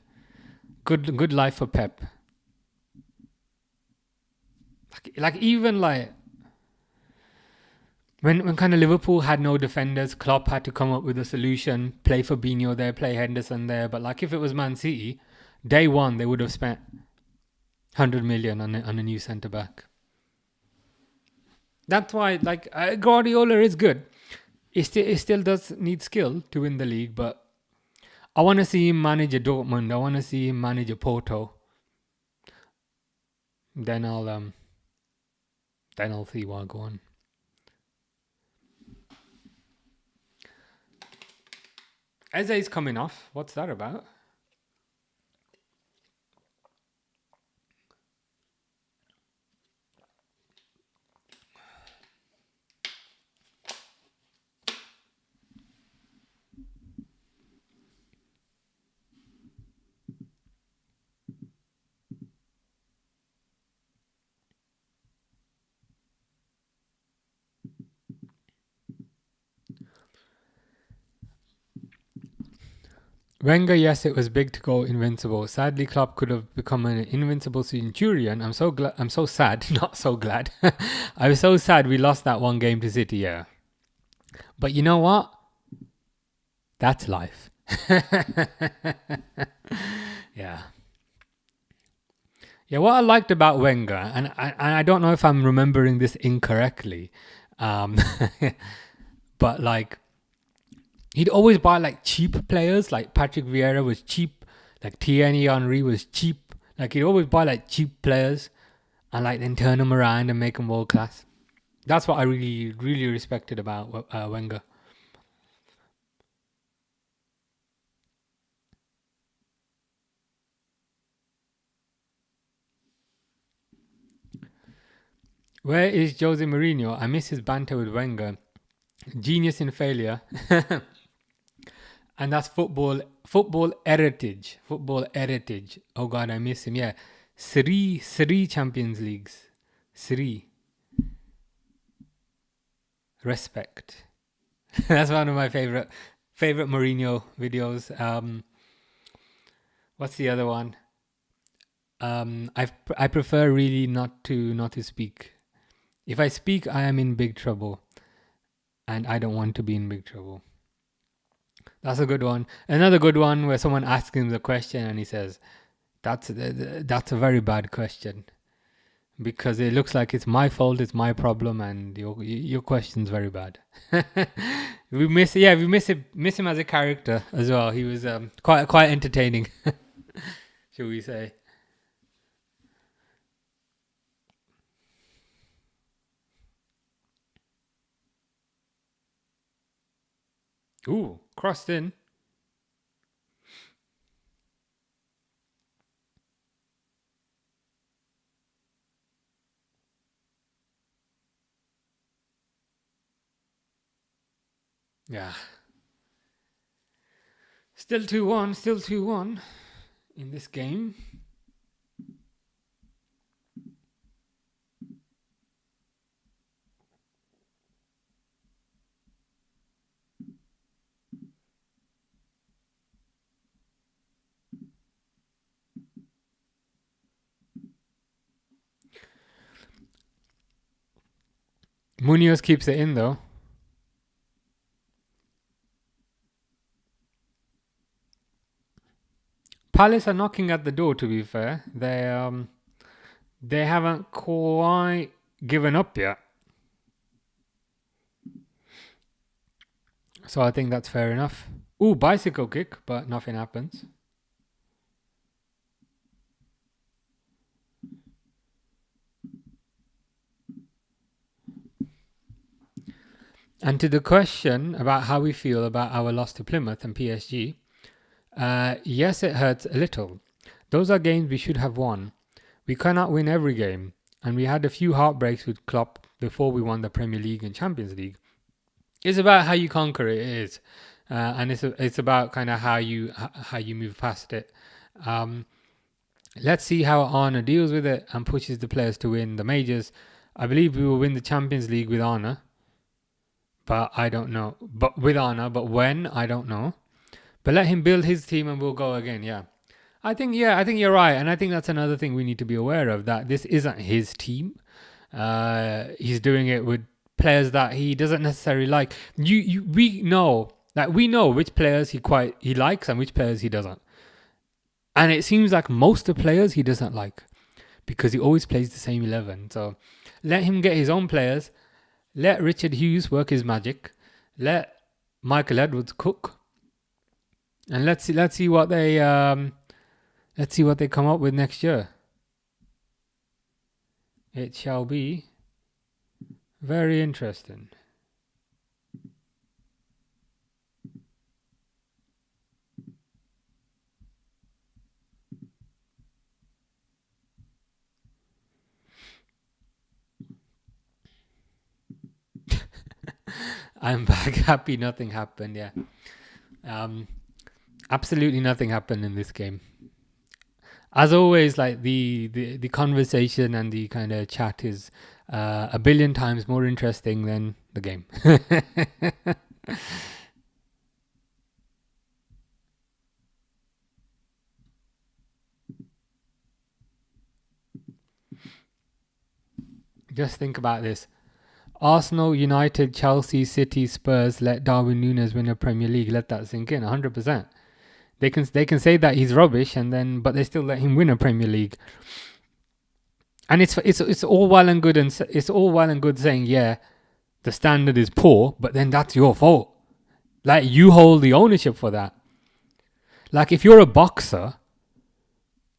Speaker 1: good life for Pep. Like even like. When kind of Liverpool had no defenders, Klopp had to come up with a solution, play Fabinho there, play Henderson there. But like if it was Man City, day one, they would have spent 100 million on a new centre-back. That's why like Guardiola is good. It still does need skill to win the league, but I want to see him manage a Dortmund. I want to see him manage a Porto. Then I'll see what I go on. Eze's coming off. What's that about? Wenger, yes, it was big to go invincible. Sadly, Klopp could have become an invincible centurion. I'm so sad, not so glad. I was so sad we lost that one game to City, yeah. But you know what? That's life. Yeah. Yeah, what I liked about Wenger, and I don't know if I'm remembering this incorrectly, but like, he'd always buy like cheap players, like Patrick Vieira was cheap, like Thierry Henry was cheap. Like he'd always buy like cheap players and like then turn them around and make them world class. That's what I really, really respected about Wenger. Where is Jose Mourinho? I miss his banter with Wenger. Genius in failure. And that's football heritage. Football heritage. Oh God, I miss him. Yeah. Three Champions Leagues. 3. Respect. That's one of my favorite Mourinho videos. What's the other one? I prefer really not to speak. If I speak, I am in big trouble, and I don't want to be in big trouble. That's a good one. Another good one where someone asks him the question and he says, "That's a very bad question, because it looks like it's my fault, it's my problem, and your question's very bad." we miss him as a character as well. He was quite entertaining, should we say? Ooh, crossed in. Yeah. Still 2-1 in this game. Munoz keeps it in though. Palace are knocking at the door, to be fair. They haven't quite given up yet. So I think that's fair enough. Ooh, bicycle kick, but nothing happens. And to the question about how we feel about our loss to Plymouth and PSG, yes, it hurts a little. Those are games we should have won. We cannot win every game, and we had a few heartbreaks with Klopp before we won the Premier League and Champions League. It's about how you conquer it, it is, and it's about kind of how you move past it. Um, let's see how Arna deals with it and pushes the players to win the majors. I believe we will win the Champions League with Arna, but I don't know. But with Arna, but when, I don't know. But let him build his team and we'll go again. Yeah. I think you're right, and I think that's another thing we need to be aware of, that this isn't his team. He's doing it with players that he doesn't necessarily like. We know which players he likes and which players he doesn't. And it seems like most of the players he doesn't like, because he always plays the same 11. So let him get his own players. Let Richard Hughes work his magic. Let Michael Edwards cook. And let's see what they come up with next year. It shall be very interesting. I'm back. Happy nothing happened. Yeah. Absolutely nothing happened in this game. As always, like the conversation and the kind of chat is a billion times more interesting than the game. Just think about this. Arsenal, United, Chelsea, City, Spurs let Darwin Núñez win a Premier League. Let that sink in 100%. They can say that he's rubbish, but they still let him win a Premier League. And it's all well and good, and it's all well and good saying, yeah, the standard is poor, but then that's your fault. Like, you hold the ownership for that. Like, if you're a boxer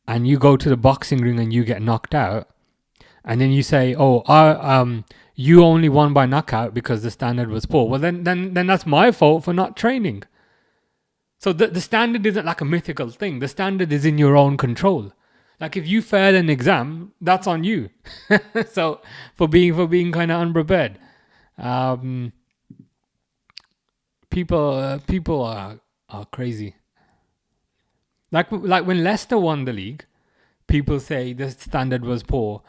Speaker 1: and you go to the boxing ring and you get knocked out, and then you say, you only won by knockout because the standard was poor. Well, then that's my fault for not training. So the standard isn't like a mythical thing. The standard is in your own control. Like, if you fail an exam, that's on you. So for being kind of unprepared, people are crazy. Like when Leicester won the league, people say the standard was poor,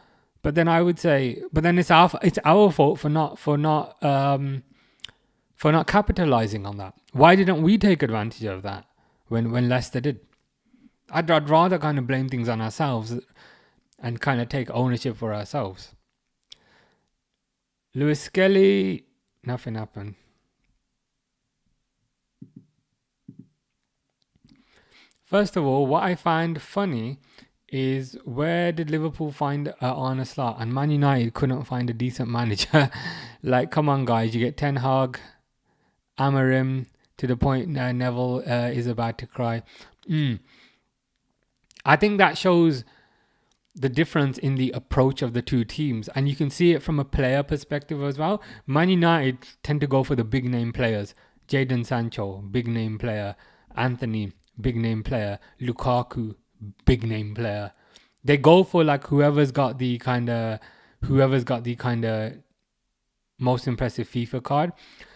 Speaker 1: but then I would say, but then it's our fault for not capitalizing on that. Why didn't we take advantage of that when Leicester did? I'd rather kind of blame things on ourselves and kind of take ownership for ourselves. Lewis Skelly, nothing happened. First of all, what I find funny is, where did Liverpool find Arne Slot, and Man United couldn't find a decent manager? Like, come on, guys, you get Ten Hag, Amarim, to the point Neville is about to cry. I think that shows the difference in the approach of the two teams, and you can see it from a player perspective as well. Man United tend to go for the big name players. Jadon Sancho, big name player. Anthony, big name player. Lukaku, big name player. They go for like whoever's got the kind of most impressive FIFA card.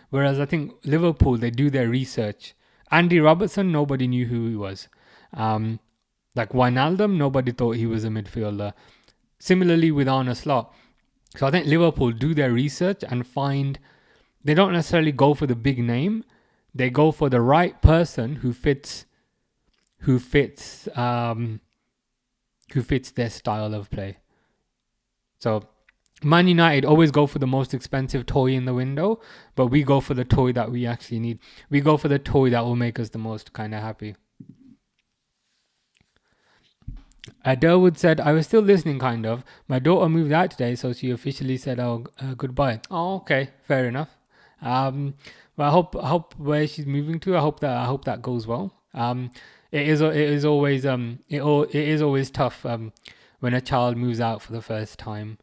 Speaker 1: Whereas I think Liverpool, they do their research. Andy Robertson, nobody knew who he was. Like Wijnaldum, nobody thought he was a midfielder. Similarly with Arne Slot. So I think Liverpool do their research and find, they don't necessarily go for the big name. They go for the right person who fits their style of play. So Man United always go for the most expensive toy in the window, but we go for the toy that we actually need. We go for the toy that will make us the most kind of happy. Durwood said, I was still listening, kind of. My daughter moved out today, so she officially said, goodbye. Oh, okay, fair enough. Well, I hope where she's moving to, I hope that goes well. It is always tough when a child moves out for the first time.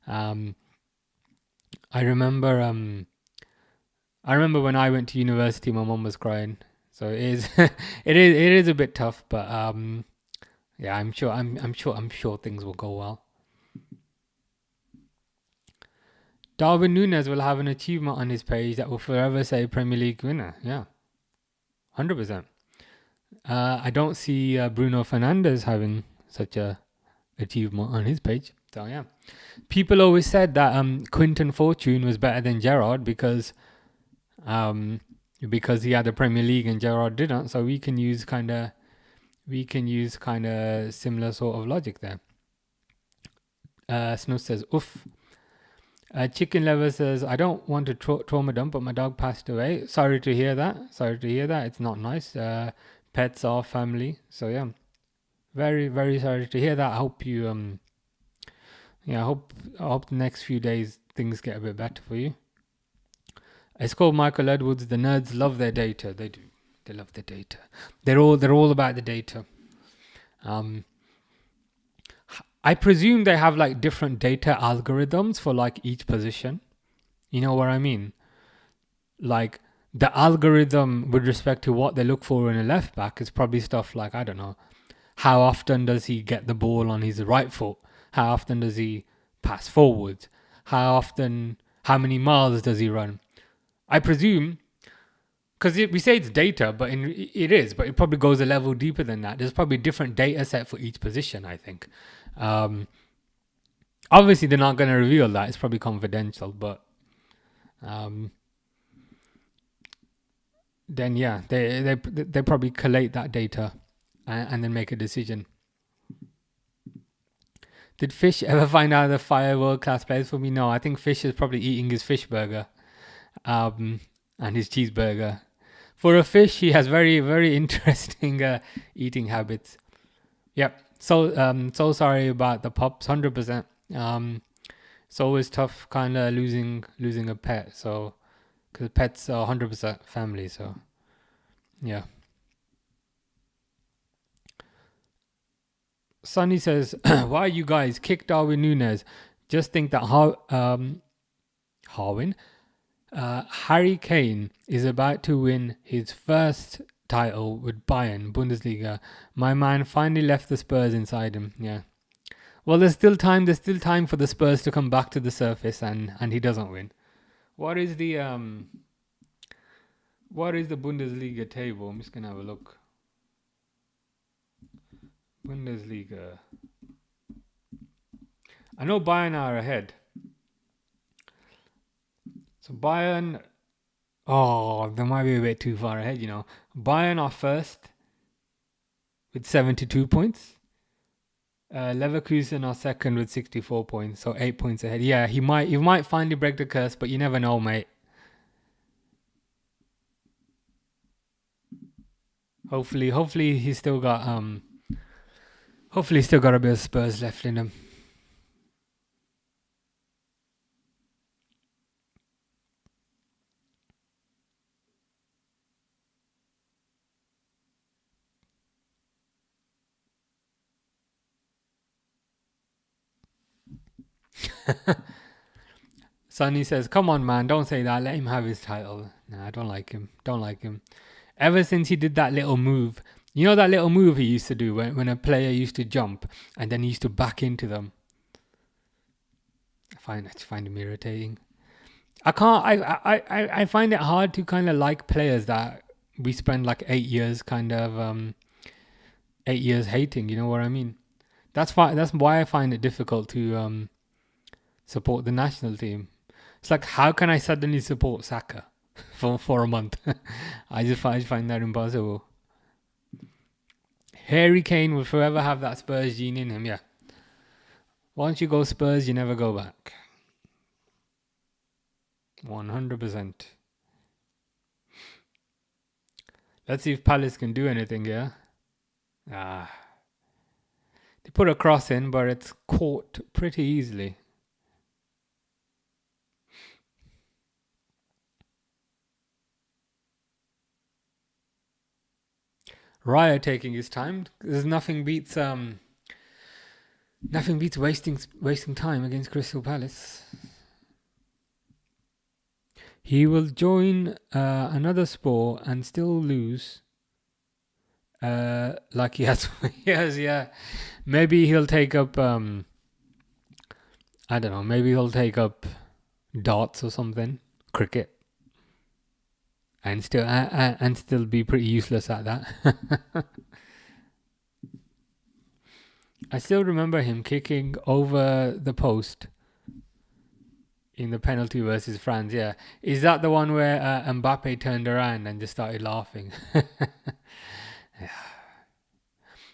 Speaker 1: I remember I remember when I went to university, my mum was crying. So it is, it is a bit tough, but yeah, I'm sure things will go well. Darwin Núñez will have an achievement on his page that will forever say Premier League winner. Yeah, 100%. I don't see Bruno Fernandes having such a achievement on his page. So yeah, people always said that Quinton Fortune was better than Gerrard um, because he had the Premier League and Gerrard didn't. So we can use kind of similar sort of logic there. Snow says, "Oof." Chicken Lover says, "I don't want to trauma dump, but my dog passed away. Sorry to hear that. Sorry to hear that. It's not nice. Pets are family. So yeah, very very sorry to hear that. I hope you yeah, I hope the next few days things get a bit better for you." It's called Michael Edwards. The nerds love their data. They do. They love the data. They're all about the data. Um, I presume they have like different data algorithms for like each position. You know what I mean? Like the algorithm with respect to what they look for in a left back is probably stuff like, I don't know, how often does he get the ball on his right foot? How often does he pass forwards? How many miles does he run? I presume, because we say it's data, but it is, but it probably goes a level deeper than that. There's probably a different data set for each position, I think. Obviously, they're not going to reveal that. It's probably confidential, but then yeah, they probably collate that data and then make a decision. Did Fish ever find out the fire world class players for me? No, I think Fish is probably eating his fish burger and his cheeseburger. For a fish, he has very, very interesting eating habits. Yep. So sorry about the pups. 100%. It's always tough, kind of losing a pet. So, because pets are 100% family. So, yeah. Sonny says, "Why you guys kick Darwin Núñez? Just think that Harry Kane is about to win his first title with Bayern Bundesliga. My man finally left the Spurs inside him." Yeah. Well, there's still time. There's still time for the Spurs to come back to the surface, and he doesn't win. What is the Bundesliga table? I'm just gonna have a look. Bundesliga. I know Bayern are ahead. So Bayern, they might be a bit too far ahead, you know. Bayern are first with 72 points. Leverkusen are second with 64 points, so 8 points ahead. Yeah, he might finally break the curse, but you never know, mate. Hopefully he's still got a bit of Spurs left in him. Sonny says, "Come on, man, don't say that. Let him have his title." Nah, I don't like him. Don't like him. Ever since he did that little move, you know that little move he used to do when a player used to jump and then he used to back into them. I find him irritating. I find it hard to kind of like players that we spend like 8 years hating. You know what I mean? That's why I find it difficult to support the national team. It's like, how can I suddenly support Saka for a month? I just find that impossible. Harry Kane will forever have that Spurs gene in him. Yeah. Once you go Spurs, you never go back. 100%. Let's see if Palace can do anything, yeah? They put a cross in, but it's caught pretty easily. Raya taking his time. There's nothing beats wasting time against Crystal Palace. He will join another sport and still lose. Like he has, yes, yeah. Maybe he'll take up. I don't know. Maybe he'll take up darts or something, cricket, and still be pretty useless at that. I still remember him kicking over the post in the penalty versus France. Yeah, is that the one where Mbappe turned around and just started laughing?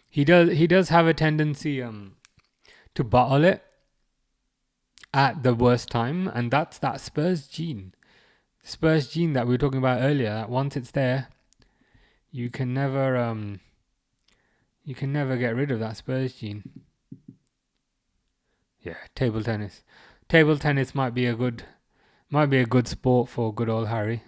Speaker 1: He does have a tendency to bottle it at the worst time, and that's that Spurs gene. Spurs gene that we were talking about earlier. That once it's there, you can never get rid of that Spurs gene. Yeah, table tennis. Table tennis might be a good sport for good old Harry.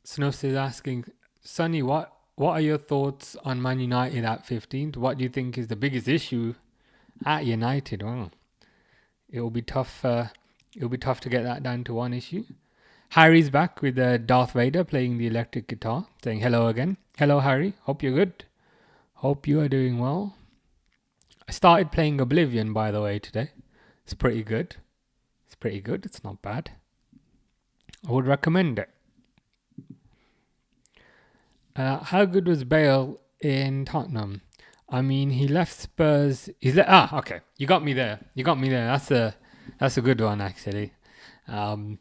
Speaker 1: Snus is asking, Sonny, what are your thoughts on Man United at 15th? What do you think is the biggest issue at United? Oh, it will be tough. It'll be tough to get that down to one issue. Harry's back with Darth Vader playing the electric guitar, saying hello again. Hello, Harry. Hope you're good. Hope you are doing well. I started playing Oblivion, by the way, today. It's pretty good. It's not bad. I would recommend it. How good was Bale in Tottenham? I mean, he left Spurs. Okay. You got me there. That's a good one, actually. Bale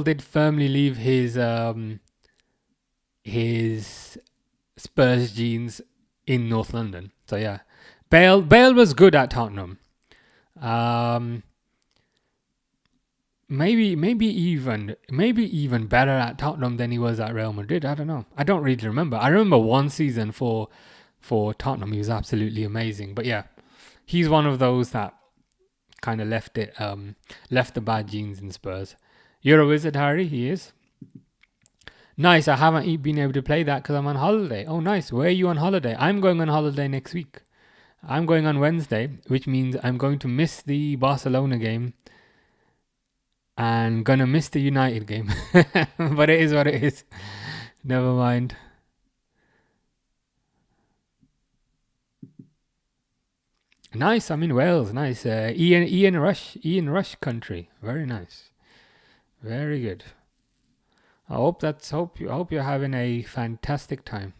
Speaker 1: did firmly leave his Spurs genes in North London. So yeah, Bale was good at Tottenham. Maybe even better at Tottenham than he was at Real Madrid. I don't know. I don't really remember. I remember one season for Tottenham. He was absolutely amazing. But yeah, he's one of those that kind of left the bad genes in Spurs. You're a wizard, Harry. He is. Nice. I haven't been able to play that because I'm on holiday. Oh, nice. Where are you on holiday? I'm going on holiday next week. I'm going on Wednesday, which means I'm going to miss the Barcelona game and gonna miss the United game. But it is what it is. Never mind. Nice. I'm in Wales. Nice. Ian Rush country. Very nice. Very good. I hope you're having a fantastic time.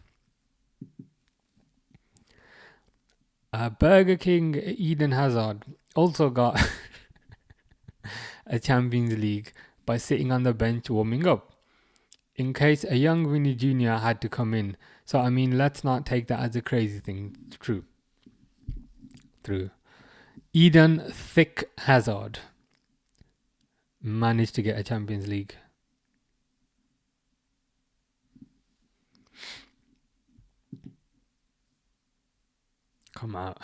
Speaker 1: Burger King Eden Hazard also got a Champions League by sitting on the bench warming up in case a young Vinny Jr. had to come in. So I mean, let's not take that as a crazy thing. True. Eden Thick Hazard managed to get a Champions League. Come out.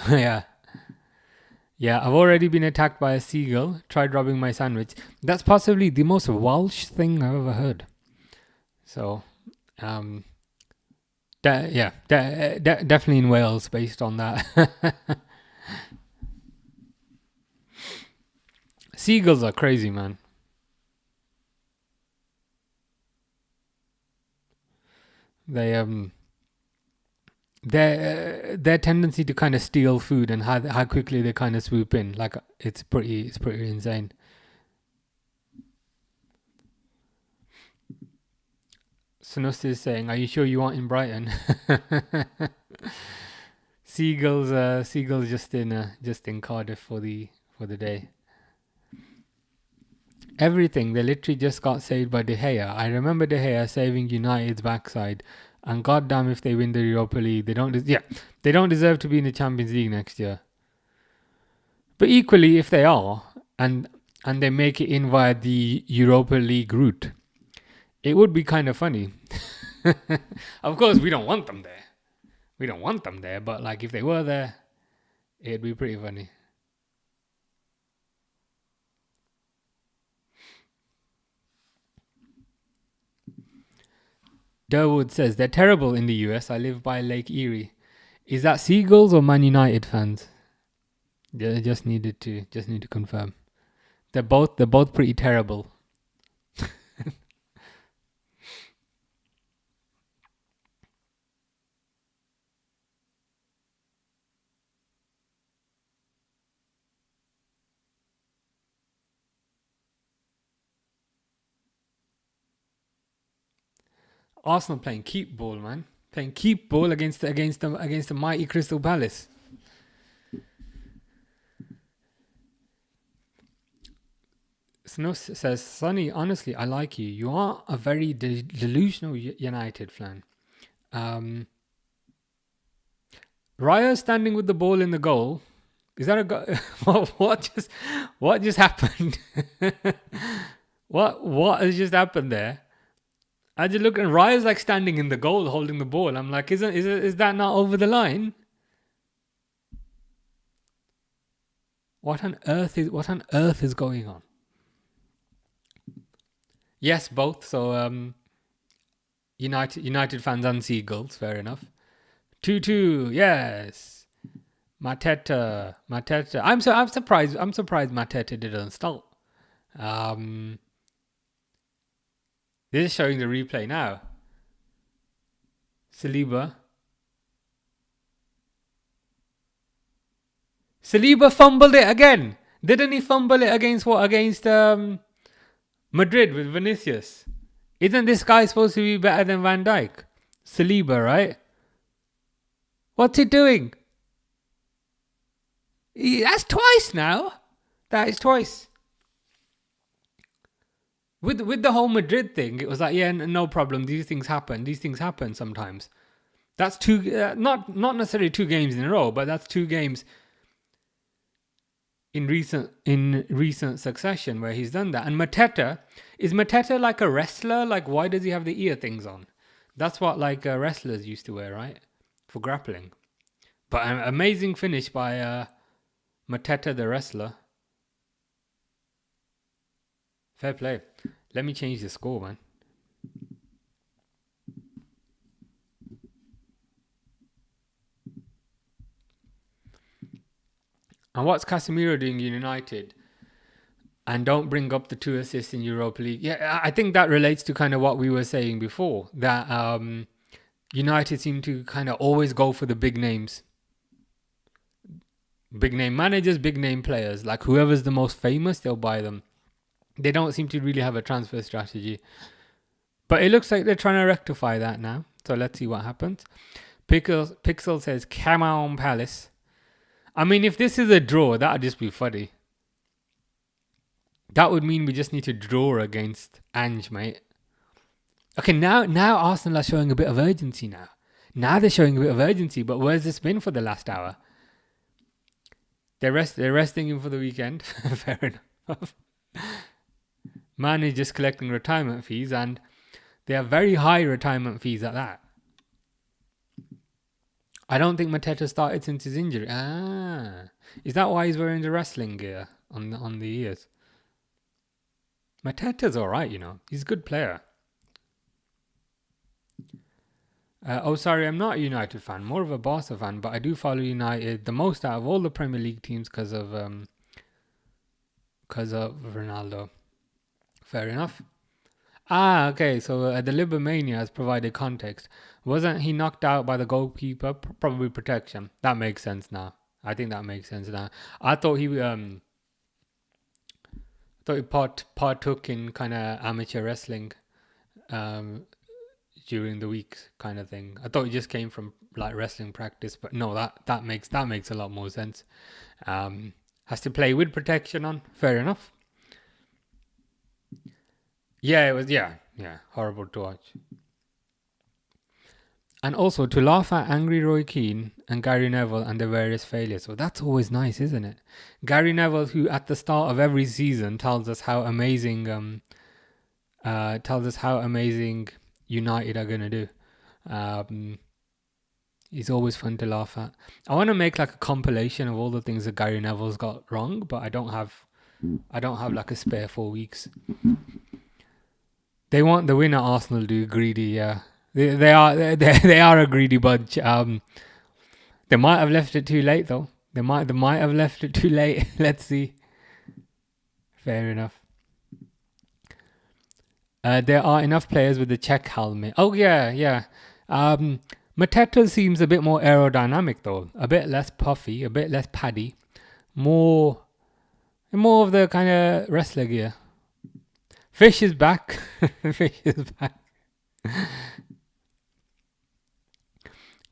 Speaker 1: Yeah, I've already been attacked by a seagull. Tried robbing my sandwich. That's possibly the most Welsh thing I've ever heard. So, definitely in Wales based on that. Seagulls are crazy, man. They their tendency to kind of steal food and how quickly they kind of swoop in, like it's pretty insane. Snus is saying, "Are you sure you aren't in Brighton?" Seagulls just in Cardiff for the day. Everything, they literally just got saved by De Gea. I remember De Gea saving United's backside, and goddamn if they win the Europa League, they don't deserve to be in the Champions League next year. But equally, if they are, and they make it in via the Europa League route, it would be kind of funny. Of course, we don't want them there. We don't want them there, but like if they were there, it'd be pretty funny. Durwood says they're terrible in the US. I live by Lake Erie. Is that Seagulls or Man United fans? Yeah, just need to confirm. They're both pretty terrible. Arsenal playing keep ball, man. Playing keep ball against the mighty Crystal Palace. Snow says, Sonny, honestly, I like you. You are a very delusional United fan. Raya standing with the ball in the goal. Is that a goal? what just happened? what has just happened there? I just look and Raya's like standing in the goal holding the ball. I'm like, is that not over the line? What on earth is going on? Yes, both. So United fans and Seagulls, fair enough. 2-2, yes. Mateta. I'm surprised Mateta didn't start. This is showing the replay now. Saliba fumbled it again. Didn't he fumble it against Madrid with Vinicius? Isn't this guy supposed to be better than Van Dijk? Saliba, right? What's he doing? That's twice now. That is twice. With the whole Madrid thing, it was like, yeah, no problem. These things happen sometimes. That's two, not necessarily 2 games in a row, but that's 2 games in recent succession where he's done that. And is Mateta like a wrestler? Like, why does he have the ear things on? That's what like wrestlers used to wear, right? For grappling. But an amazing finish by Mateta the wrestler. Fair play. Let me change the score, man. And what's Casemiro doing in United? And don't bring up the 2 assists in Europa League. Yeah, I think that relates to kind of what we were saying before. That United seem to kind of always go for the big names. Big name managers, big name players. Like whoever's the most famous, they'll buy them. They don't seem to really have a transfer strategy. But it looks like they're trying to rectify that now. So let's see what happens. Pixel says, come on, Palace. I mean, if this is a draw, that would just be funny. That would mean we just need to draw against Ange, mate. Okay, now Arsenal are showing a bit of urgency now. Now they're showing a bit of urgency, but where's this been for the last hour? They're resting him for the weekend. Fair enough. Man is just collecting retirement fees, and they have very high retirement fees at that. I don't think Mateta started since his injury. Is that why he's wearing the wrestling gear on the ears? Mateta's alright, you know. He's a good player. Sorry, I'm not a United fan. More of a Barca fan, but I do follow United the most out of all the Premier League teams because of Ronaldo. Fair enough. Okay. So the Libermania has provided context. Wasn't he knocked out by the goalkeeper? Probably protection. That makes sense now. I think that makes sense now. I thought he partook in kind of amateur wrestling during the week kind of thing. I thought he just came from like wrestling practice, but no, that makes a lot more sense. Has to play with protection on. Fair enough. Yeah, it was horrible to watch. And also to laugh at angry Roy Keane and Gary Neville and their various failures. So that's always nice, isn't it? Gary Neville, who at the start of every season tells us how amazing United are gonna do. He's always fun to laugh at. I want to make like a compilation of all the things that Gary Neville's got wrong, but I don't have like a spare 4 weeks. They want the win at Arsenal, do greedy, yeah. They are a greedy bunch. They might have left it too late though. They might have left it too late. Let's see. Fair enough. There are enough players with the Czech helmet. Oh yeah. Mateta seems a bit more aerodynamic though. A bit less puffy, a bit less paddy. More of the kind of wrestler gear. Fish is back. Fish is back.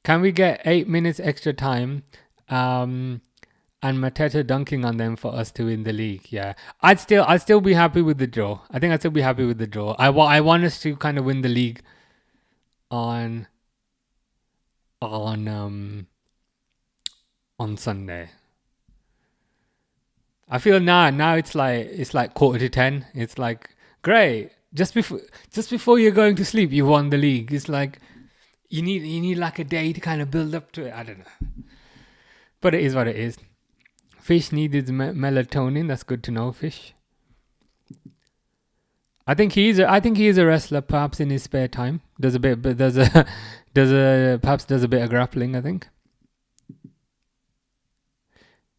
Speaker 1: Can we get 8 minutes extra time? And Mateta dunking on them for us to win the league. Yeah, I'd still be happy with the draw. I think I'd still be happy with the draw. I want us to kind of win the league on Sunday. I feel now it's like 9:45. It's like great. Just before you're going to sleep, you won the league. It's like you need like a day to kind of build up to it. I don't know, but it is what it is. Fish needed melatonin. That's good to know, Fish. I think he is a wrestler, perhaps in his spare time. Does a bit of grappling, I think.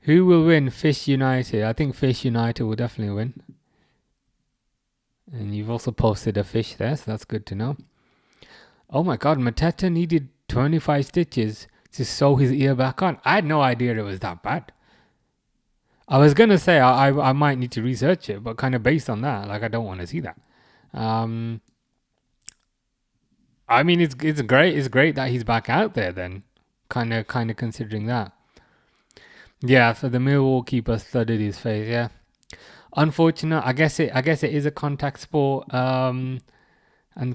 Speaker 1: Who will win? Fish United. I think Fish United will definitely win. And you've also posted a fish there, so that's good to know. Oh my God, Mateta needed 25 stitches to sew his ear back on. I had no idea it was that bad. I was going to say I might need to research it, but kind of based on that, like I don't want to see that. I mean, it's great. It's great that he's back out there then, kind of considering that. Yeah, so the Millwall keeper studied his face, yeah. Unfortunate, I guess it is a contact sport, and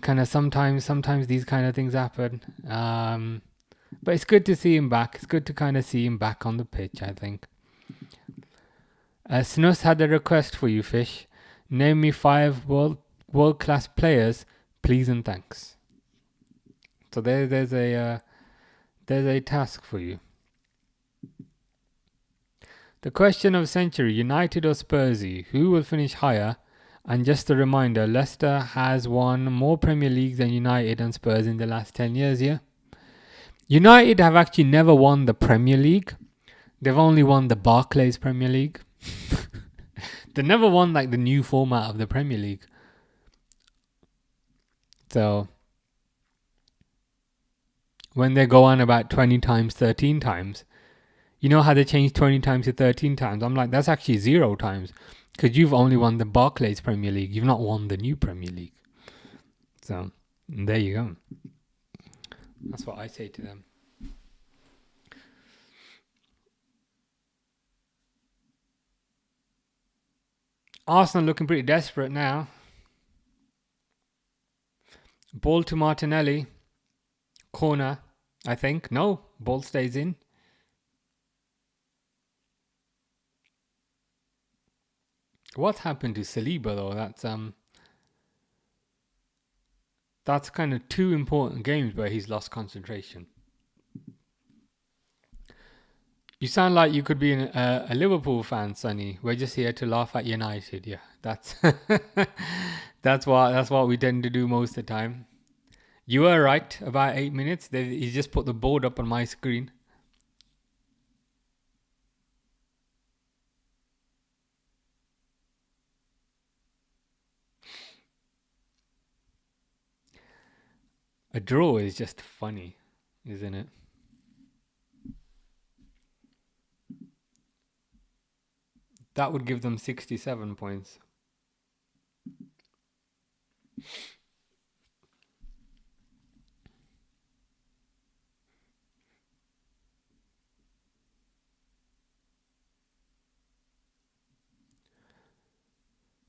Speaker 1: kind of sometimes these kind of things happen. But it's good to see him back. It's good to kind of see him back on the pitch, I think. Snus had a request for you, Fish. Name me 5 world-class players, please and thanks. So there's a task for you. The question of century, United or Spursy, who will finish higher? And just a reminder, Leicester has won more Premier Leagues than United and Spurs in the last 10 years, yeah? United have actually never won the Premier League. They've only won the Barclays Premier League. They never won like the new format of the Premier League. So when they go on about 20 times, 13 times, you know how they changed 20 times to 13 times? I'm like, that's actually 0 times. Because you've only won the Barclays Premier League. You've not won the new Premier League. So, there you go. That's what I say to them. Arsenal looking pretty desperate now. Ball to Martinelli. Corner, I think. No, ball stays in. What happened to Saliba though? That's kind of 2 important games where he's lost concentration. You sound like you could be a Liverpool fan, Sonny. We're just here to laugh at United. Yeah, that's that's what we tend to do most of the time. You were right about 8 minutes. He just put the board up on my screen. A draw is just funny, isn't it? That would give them 67 points.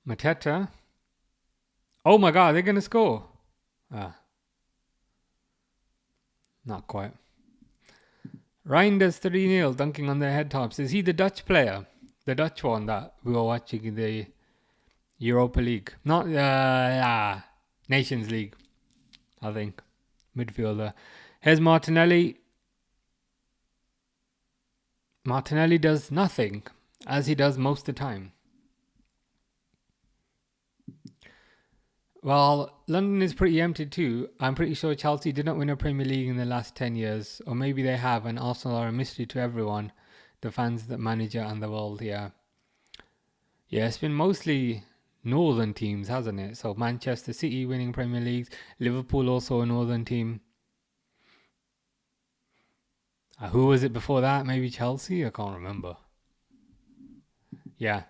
Speaker 1: Mateta. Oh my God, they're going to score. Not quite. Reinders 3-0, dunking on their head tops. Is he the Dutch player? The Dutch one that we were watching in the Europa League. Not Nations League, I think. midfielder. Here's Martinelli. Martinelli does nothing, as he does most of the time. Well, London is pretty empty too. I'm pretty sure Chelsea did not win a Premier League in the last 10 years. Or maybe they have, and Arsenal are a mystery to everyone. The fans, the manager, and the world, yeah. Yeah, it's been mostly northern teams, hasn't it? So Manchester City winning Premier Leagues. Liverpool also a northern team. Who was it before that? Maybe Chelsea? I can't remember. Yeah.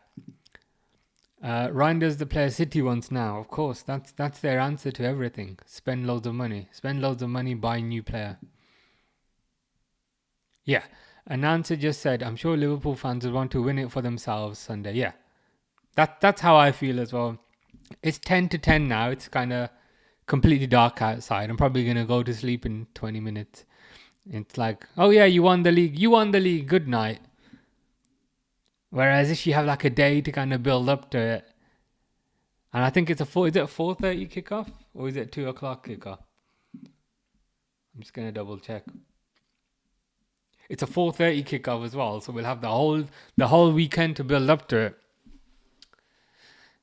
Speaker 1: Reinders the player City wants now. Of course, that's their answer to everything. Spend loads of money. Spend loads of money, buy new player. Yeah. Announcer just said, I'm sure Liverpool fans would want to win it for themselves Sunday. Yeah. That's how I feel as well. It's 10 to 10 now. It's kind of completely dark outside. I'm probably going to go to sleep in 20 minutes. It's like, oh yeah, you won the league. You won the league. Good night. Whereas if you have like a day to kind of build up to it, and I think it's is it a 4:30 kickoff or is it 2 o'clock kickoff? I'm just gonna double check. It's a 4:30 kickoff as well, so we'll have the whole weekend to build up to it.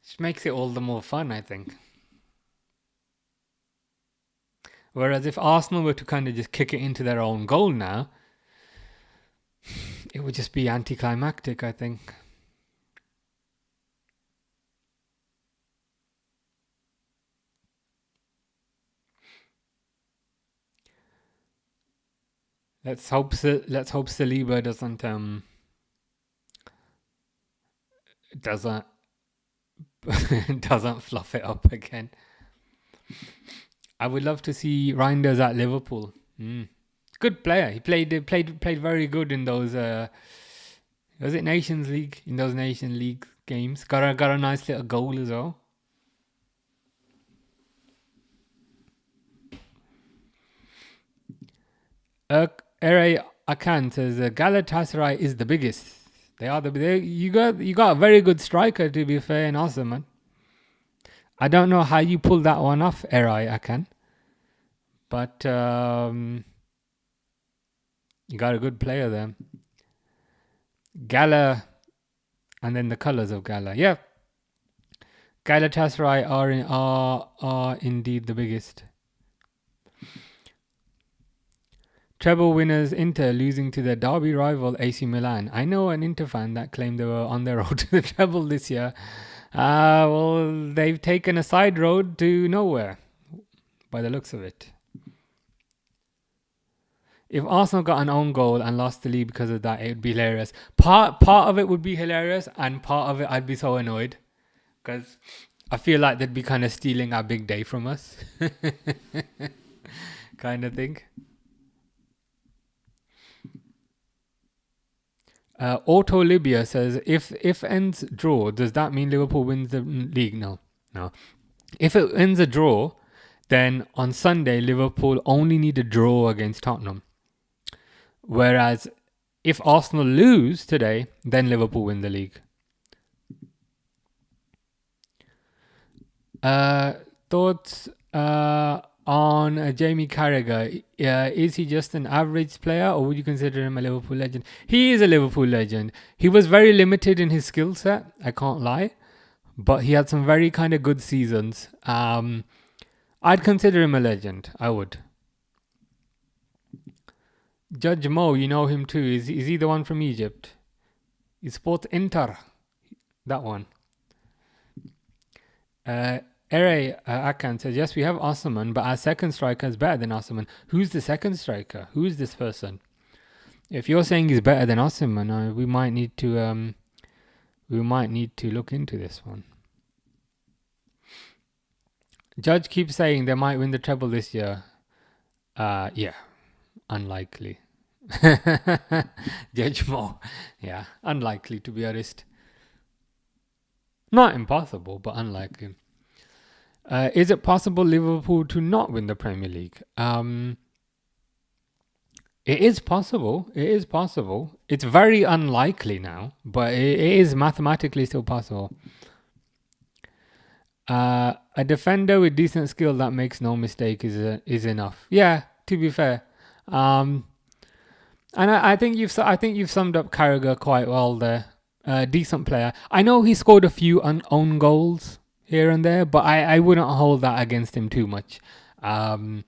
Speaker 1: Which makes it all the more fun, I think. Whereas if Arsenal were to kind of just kick it into their own goal now, it would just be anticlimactic, I think. Let's hope Saliba doesn't fluff it up again. I would love to see Reinders at Liverpool. Good player. He played very good in those. Was it Nations League? In those Nations League games, got a nice little goal as well. Ere Akan says Galatasaray is the biggest. You got a very good striker, to be fair, in Osman. I don't know how you pulled that one off, Ere Akan, but you got a good player there. Gala, and then the colours of Gala. Yeah, Galatasaray are indeed the biggest. Treble winners Inter losing to their derby rival AC Milan. I know an Inter fan that claimed they were on their road to the treble this year. Well, they've taken a side road to nowhere, by the looks of it. If Arsenal got an own goal and lost the league because of that, it would be hilarious. Part of it would be hilarious, and part of it I'd be so annoyed, because I feel like they'd be kind of stealing our big day from us. Kind of thing. Auto Libya says, if ends draw, does that mean Liverpool wins the league? No. If it ends a draw, then on Sunday Liverpool only need a draw against Tottenham. Whereas if Arsenal lose today, then Liverpool win the league. Thoughts on Jamie Carragher. Is he just an average player, or would you consider him a Liverpool legend? He is a Liverpool legend. He was very limited in his skill set, I can't lie, but he had some very kind of good seasons. I'd consider him a legend. I would. Judge Mo, you know him too. Is he the one from Egypt? He sports Inter. That one. Ere Akan says, yes, we have Osman, but our second striker is better than Osman. Who's the second striker? Who is this person? If you're saying he's better than Osman, we might need to look into this one. Judge keeps saying they might win the treble this year. Yeah, unlikely. Judge Mo. Yeah, unlikely, to be honest. Not impossible, but unlikely. Is it possible Liverpool to not win the Premier League? It is possible. It's very unlikely now, but it is mathematically still possible. A defender with decent skill that makes no mistake is enough. Yeah, to be fair. Um, and I think you've summed up Carragher quite well there. Decent player. I know he scored a few own goals here and there, but I wouldn't hold that against him too much. Um,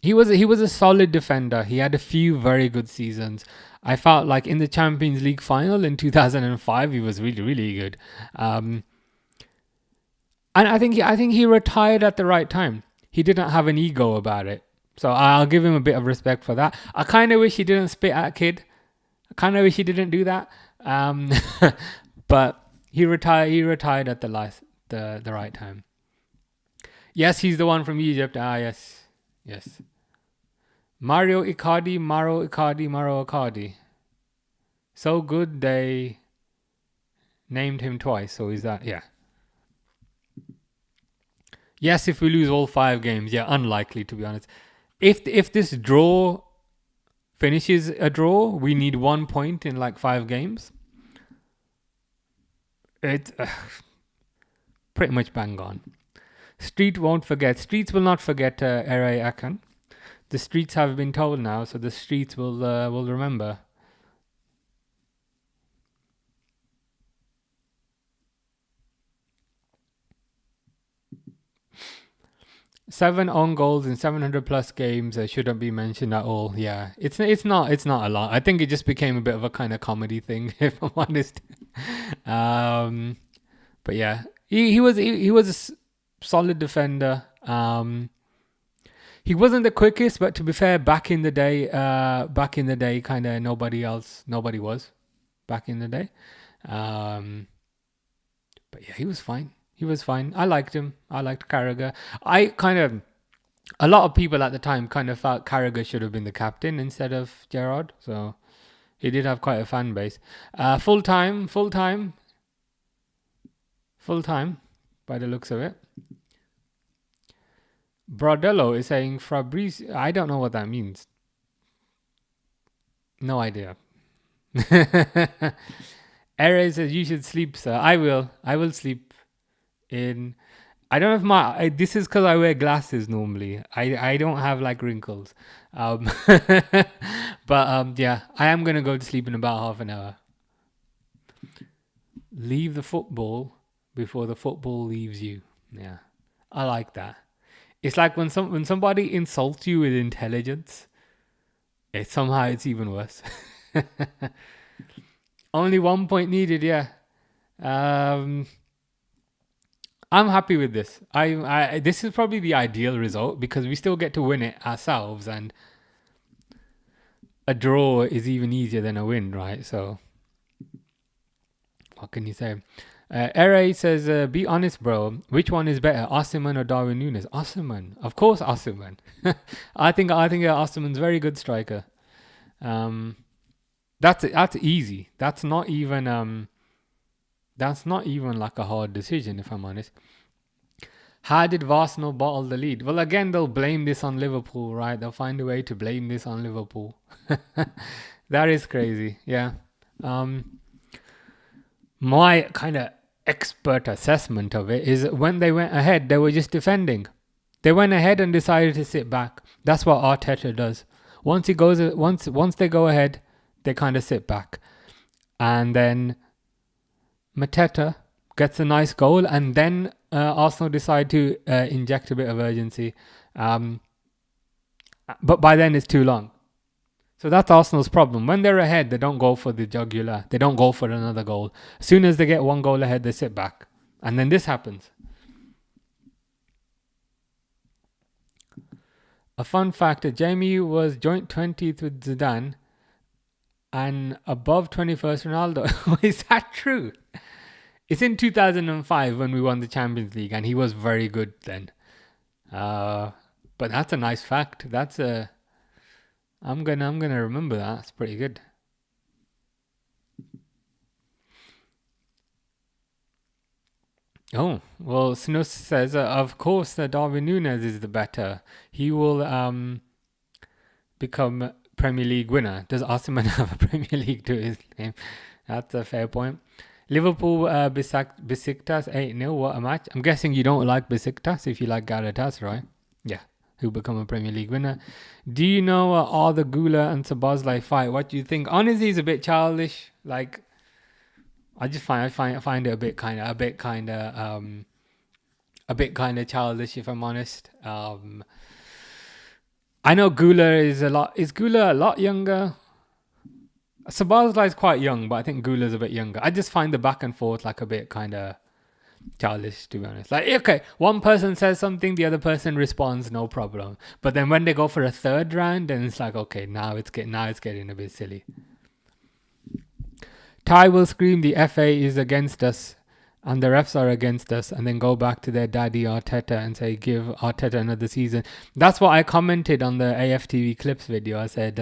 Speaker 1: he was a solid defender. He had a few very good seasons. I felt like in the Champions League final in 2005, he was really really good. Um, and I think he retired at the right time. He didn't have an ego about it. So I'll give him a bit of respect for that. I kind of wish he didn't spit at kid. I kind of wish he didn't do that. Um, but he retired at the right time. Yes, he's the one from Egypt. Ah, yes, yes. Mario Icardi, Maro Icardi, Maro Icardi. So good they named him twice. So is that, yeah? Yes, if we lose all 5 games, yeah, unlikely to be honest. If this draw finishes a draw, we need 1 point in like 5 games. It's pretty much bang on. Street won't forget. Streets will not forget Ere Akan. The streets have been told now, so the streets will remember. 7 own goals in 700 plus games shouldn't be mentioned at all. Yeah, it's not a lot. I think it just became a bit of a kind of comedy thing, if I'm honest. um, but yeah, he was a solid defender. He wasn't the quickest, but to be fair, back in the day, kind of nobody was back in the day. Um, but yeah, he was fine. He was fine. I liked him. I liked Carragher. I kind of a lot of people at the time kind of felt Carragher should have been the captain instead of Gerrard. So he did have quite a fan base. Full time, by the looks of it. Brodello is saying Fabrice. I don't know what that means. No idea. Ere says you should sleep, sir. I will. I will sleep in. I don't have this is because I wear glasses normally. I don't have like wrinkles. Um, but yeah, I am gonna go to sleep in about half an hour. Leave the football before the football leaves you. Yeah, I like that. It's like when somebody insults you with intelligence, it's even worse. Only 1 point needed. Yeah. Um, I'm happy with this. This is probably the ideal result because we still get to win it ourselves, and a draw is even easier than a win, right? So, what can you say? Ere says, "Be honest, bro. Which one is better, Osimhen or Darwin Núñez?" Osimhen, of course, Osimhen. I think Osimhen's very good striker. Um, that's easy. That's not even like a hard decision, if I'm honest. How did Arsenal bottle the lead? Well, again, they'll blame this on Liverpool, right? They'll find a way to blame this on Liverpool. That is crazy. Yeah. My kind of expert assessment of it is when they went ahead, they were just defending. They went ahead and decided to sit back. That's what Arteta does. Once they go ahead, they kind of sit back, and then Mateta gets a nice goal, and then Arsenal decide to inject a bit of urgency. But by then it's too long. So that's Arsenal's problem. When they're ahead, they don't go for the jugular. They don't go for another goal. As soon as they get one goal ahead, they sit back. And then this happens. A fun fact, Jamie was joint 20th with Zidane and above 21st Ronaldo. Is that true? It's in 2005 when we won the Champions League, and he was very good then. But that's a nice fact. I'm gonna remember that. It's pretty good. Oh well, Snus says, of course, Darwin Núñez is the better. He will become Premier League winner. Does Osimhen have a Premier League to his name? That's a fair point. Liverpool Besiktas 8-0. What a match. I'm guessing you don't like Besiktas if you like Galatasaray. Yeah. Who become a Premier League winner. Do you know Arda Güler and Szoboszlai fight? What do you think? Honestly, it's a bit childish. Like, I just find it a bit kind of childish, if I'm honest. I know Güler is Güler a lot younger? Szoboszlai is quite young, but I think Güler's a bit younger. I just find the back and forth like a bit kind of childish, to be honest. Like, okay, one person says something, the other person responds, no problem. But then when they go for a third round, then it's like, okay, now it's getting a bit silly. Ty will scream the FA is against us and the refs are against us, and then go back to their daddy Arteta and say, give Arteta another season. That's what I commented on the AFTV clips video. I said,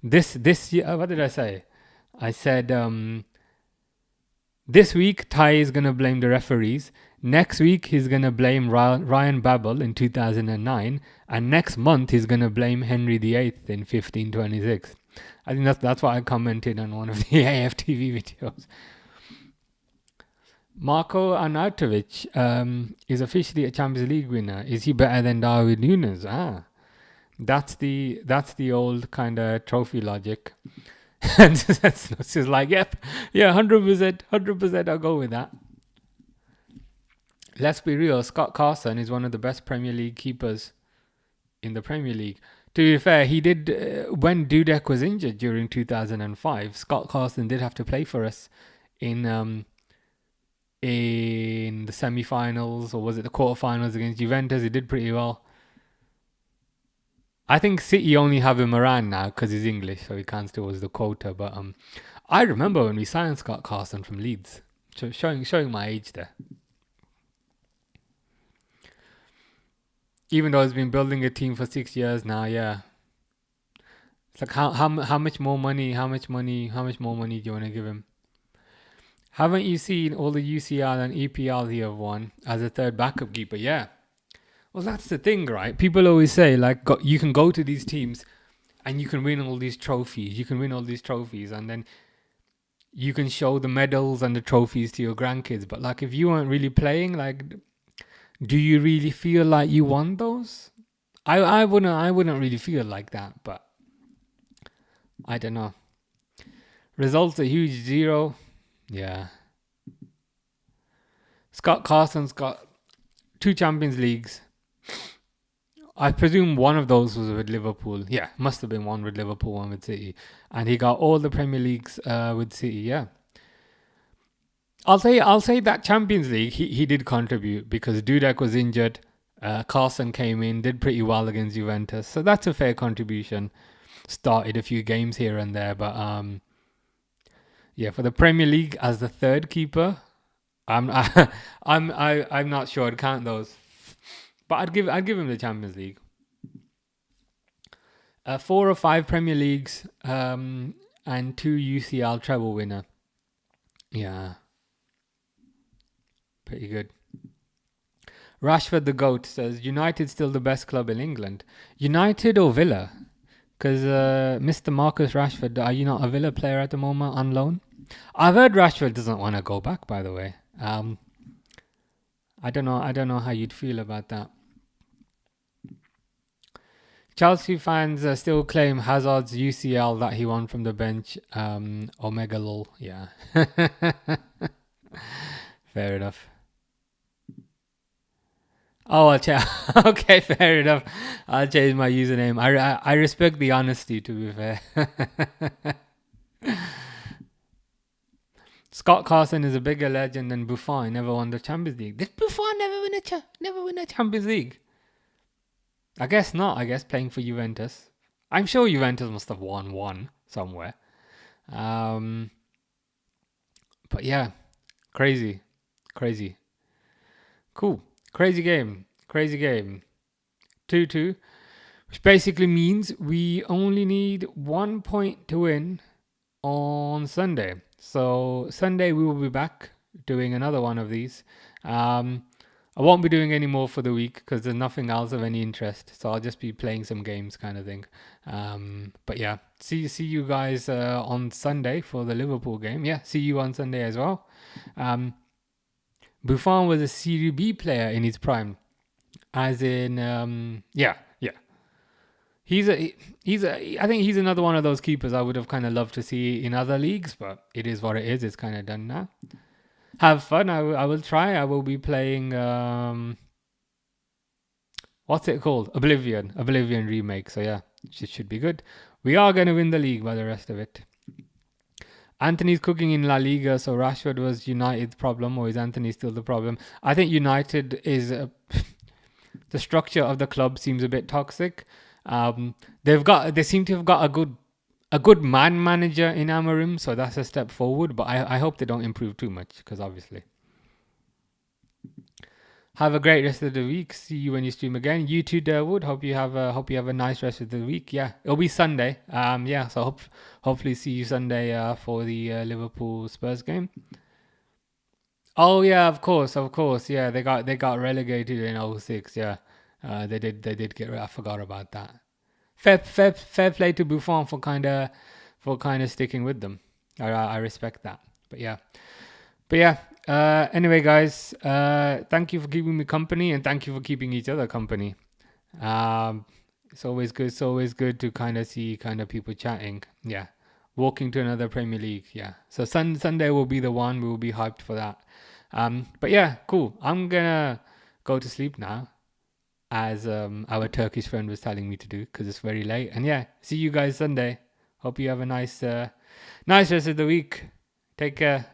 Speaker 1: this year, what did I say? I said, this week, Ty is going to blame the referees. Next week, he's going to blame Ryan Babel in 2009. And next month, he's going to blame Henry VIII in 1526. I think that's what I commented on one of the AFTV videos. Marko Arnautovic is officially a Champions League winner. Is he better than Darwin Núñez? That's the old kind of trophy logic. And that's just like, yeah, 100%, I'll go with that. Let's be real, Scott Carson is one of the best Premier League keepers in the Premier League. To be fair, he did, when Dudek was injured during 2005, Scott Carson did have to play for us in the semi-finals, or was it the quarter-finals against Juventus. He did pretty well. I think City only have him around now because he's English, so he counts towards the quota. But I remember when we signed Scott Carson from Leeds. Showing my age there. Even though he's been building a team for 6 years now, yeah. It's like how much more money? How much more money do you want to give him? Haven't you seen all the UCL and EPL he have won as a third backup keeper? Yeah. Well, that's the thing, right? People always say, like, you can go to these teams and you can win all these trophies. And then you can show the medals and the trophies to your grandkids. But, like, if you weren't really playing, like, do you really feel like you won those? I wouldn't really feel like that, but I don't know. Results a huge 0. Yeah. Scott Carson's got 2 Champions Leagues. I presume one of those was with Liverpool. Yeah, must have been one with Liverpool, one with City. And he got all the Premier Leagues with City, yeah. I'll say that Champions League, he did contribute because Dudek was injured. Carson came in, did pretty well against Juventus. So that's a fair contribution. Started a few games here and there, but yeah, for the Premier League as the third keeper, I'm not sure I'd count those. But I'd give him the Champions League. 4 or 5 Premier Leagues and 2 UCL treble winner. Yeah. Pretty good. Rashford the GOAT says, United still the best club in England. United or Villa? Because Mr. Marcus Rashford, are you not a Villa player at the moment on loan? I've heard Rashford doesn't want to go back, by the way. I don't know how you'd feel about that. Chelsea fans still claim Hazard's UCL that he won from the bench. Omega lol. Yeah. Fair enough. Oh, okay, fair enough. I'll change my username. I respect the honesty, to be fair. Scott Carson is a bigger legend than Buffon. Never won the Champions League. Did Buffon never win a Champions League? I guess not. I guess playing for Juventus. I'm sure Juventus must have won one somewhere. But yeah, crazy. Cool. Crazy game. 2-2. Which basically means we only need 1 point to win on Sunday. So Sunday we will be back doing another one of these. I won't be doing any more for the week because there's nothing else of any interest. So I'll just be playing some games, kind of thing. But yeah, see you guys on Sunday for the Liverpool game. Yeah, see you on Sunday as well. Buffon was a Serie B player in his prime, as in yeah. He's a I think he's another one of those keepers I would have kind of loved to see in other leagues, but it is what it is. It's kind of done now. Have fun. I will try. I will be playing what's it called? Oblivion remake. So yeah, it should be good. We are going to win the league by the rest of it. Anthony's cooking in La Liga, so Rashford was United's problem, or is Anthony still the problem? I think United is the structure of the club seems a bit toxic. They seem to have got a good man manager in Amorim, so that's a step forward. But I hope they don't improve too much, because obviously. Have a great rest of the week. See you when you stream again. You too, Derwood. Hope you have a nice rest of the week. Yeah, it'll be Sunday. Yeah. So hopefully see you Sunday for the Liverpool Spurs game. Oh yeah, of course. Yeah, they got relegated in 06. Yeah, they did get. I forgot about that. Fair play to Buffon for kind of sticking with them. I respect that. But yeah. Anyway, guys, thank you for keeping me company, and thank you for keeping each other company. It's always good. It's always good to kind of see kind of people chatting. Yeah, walking to another Premier League. Yeah, so Sunday will be the one. We will be hyped for that. But yeah, cool. I'm gonna go to sleep now, as our Turkish friend was telling me to do, because it's very late. And yeah, see you guys Sunday. Hope you have a nice rest of the week. Take care.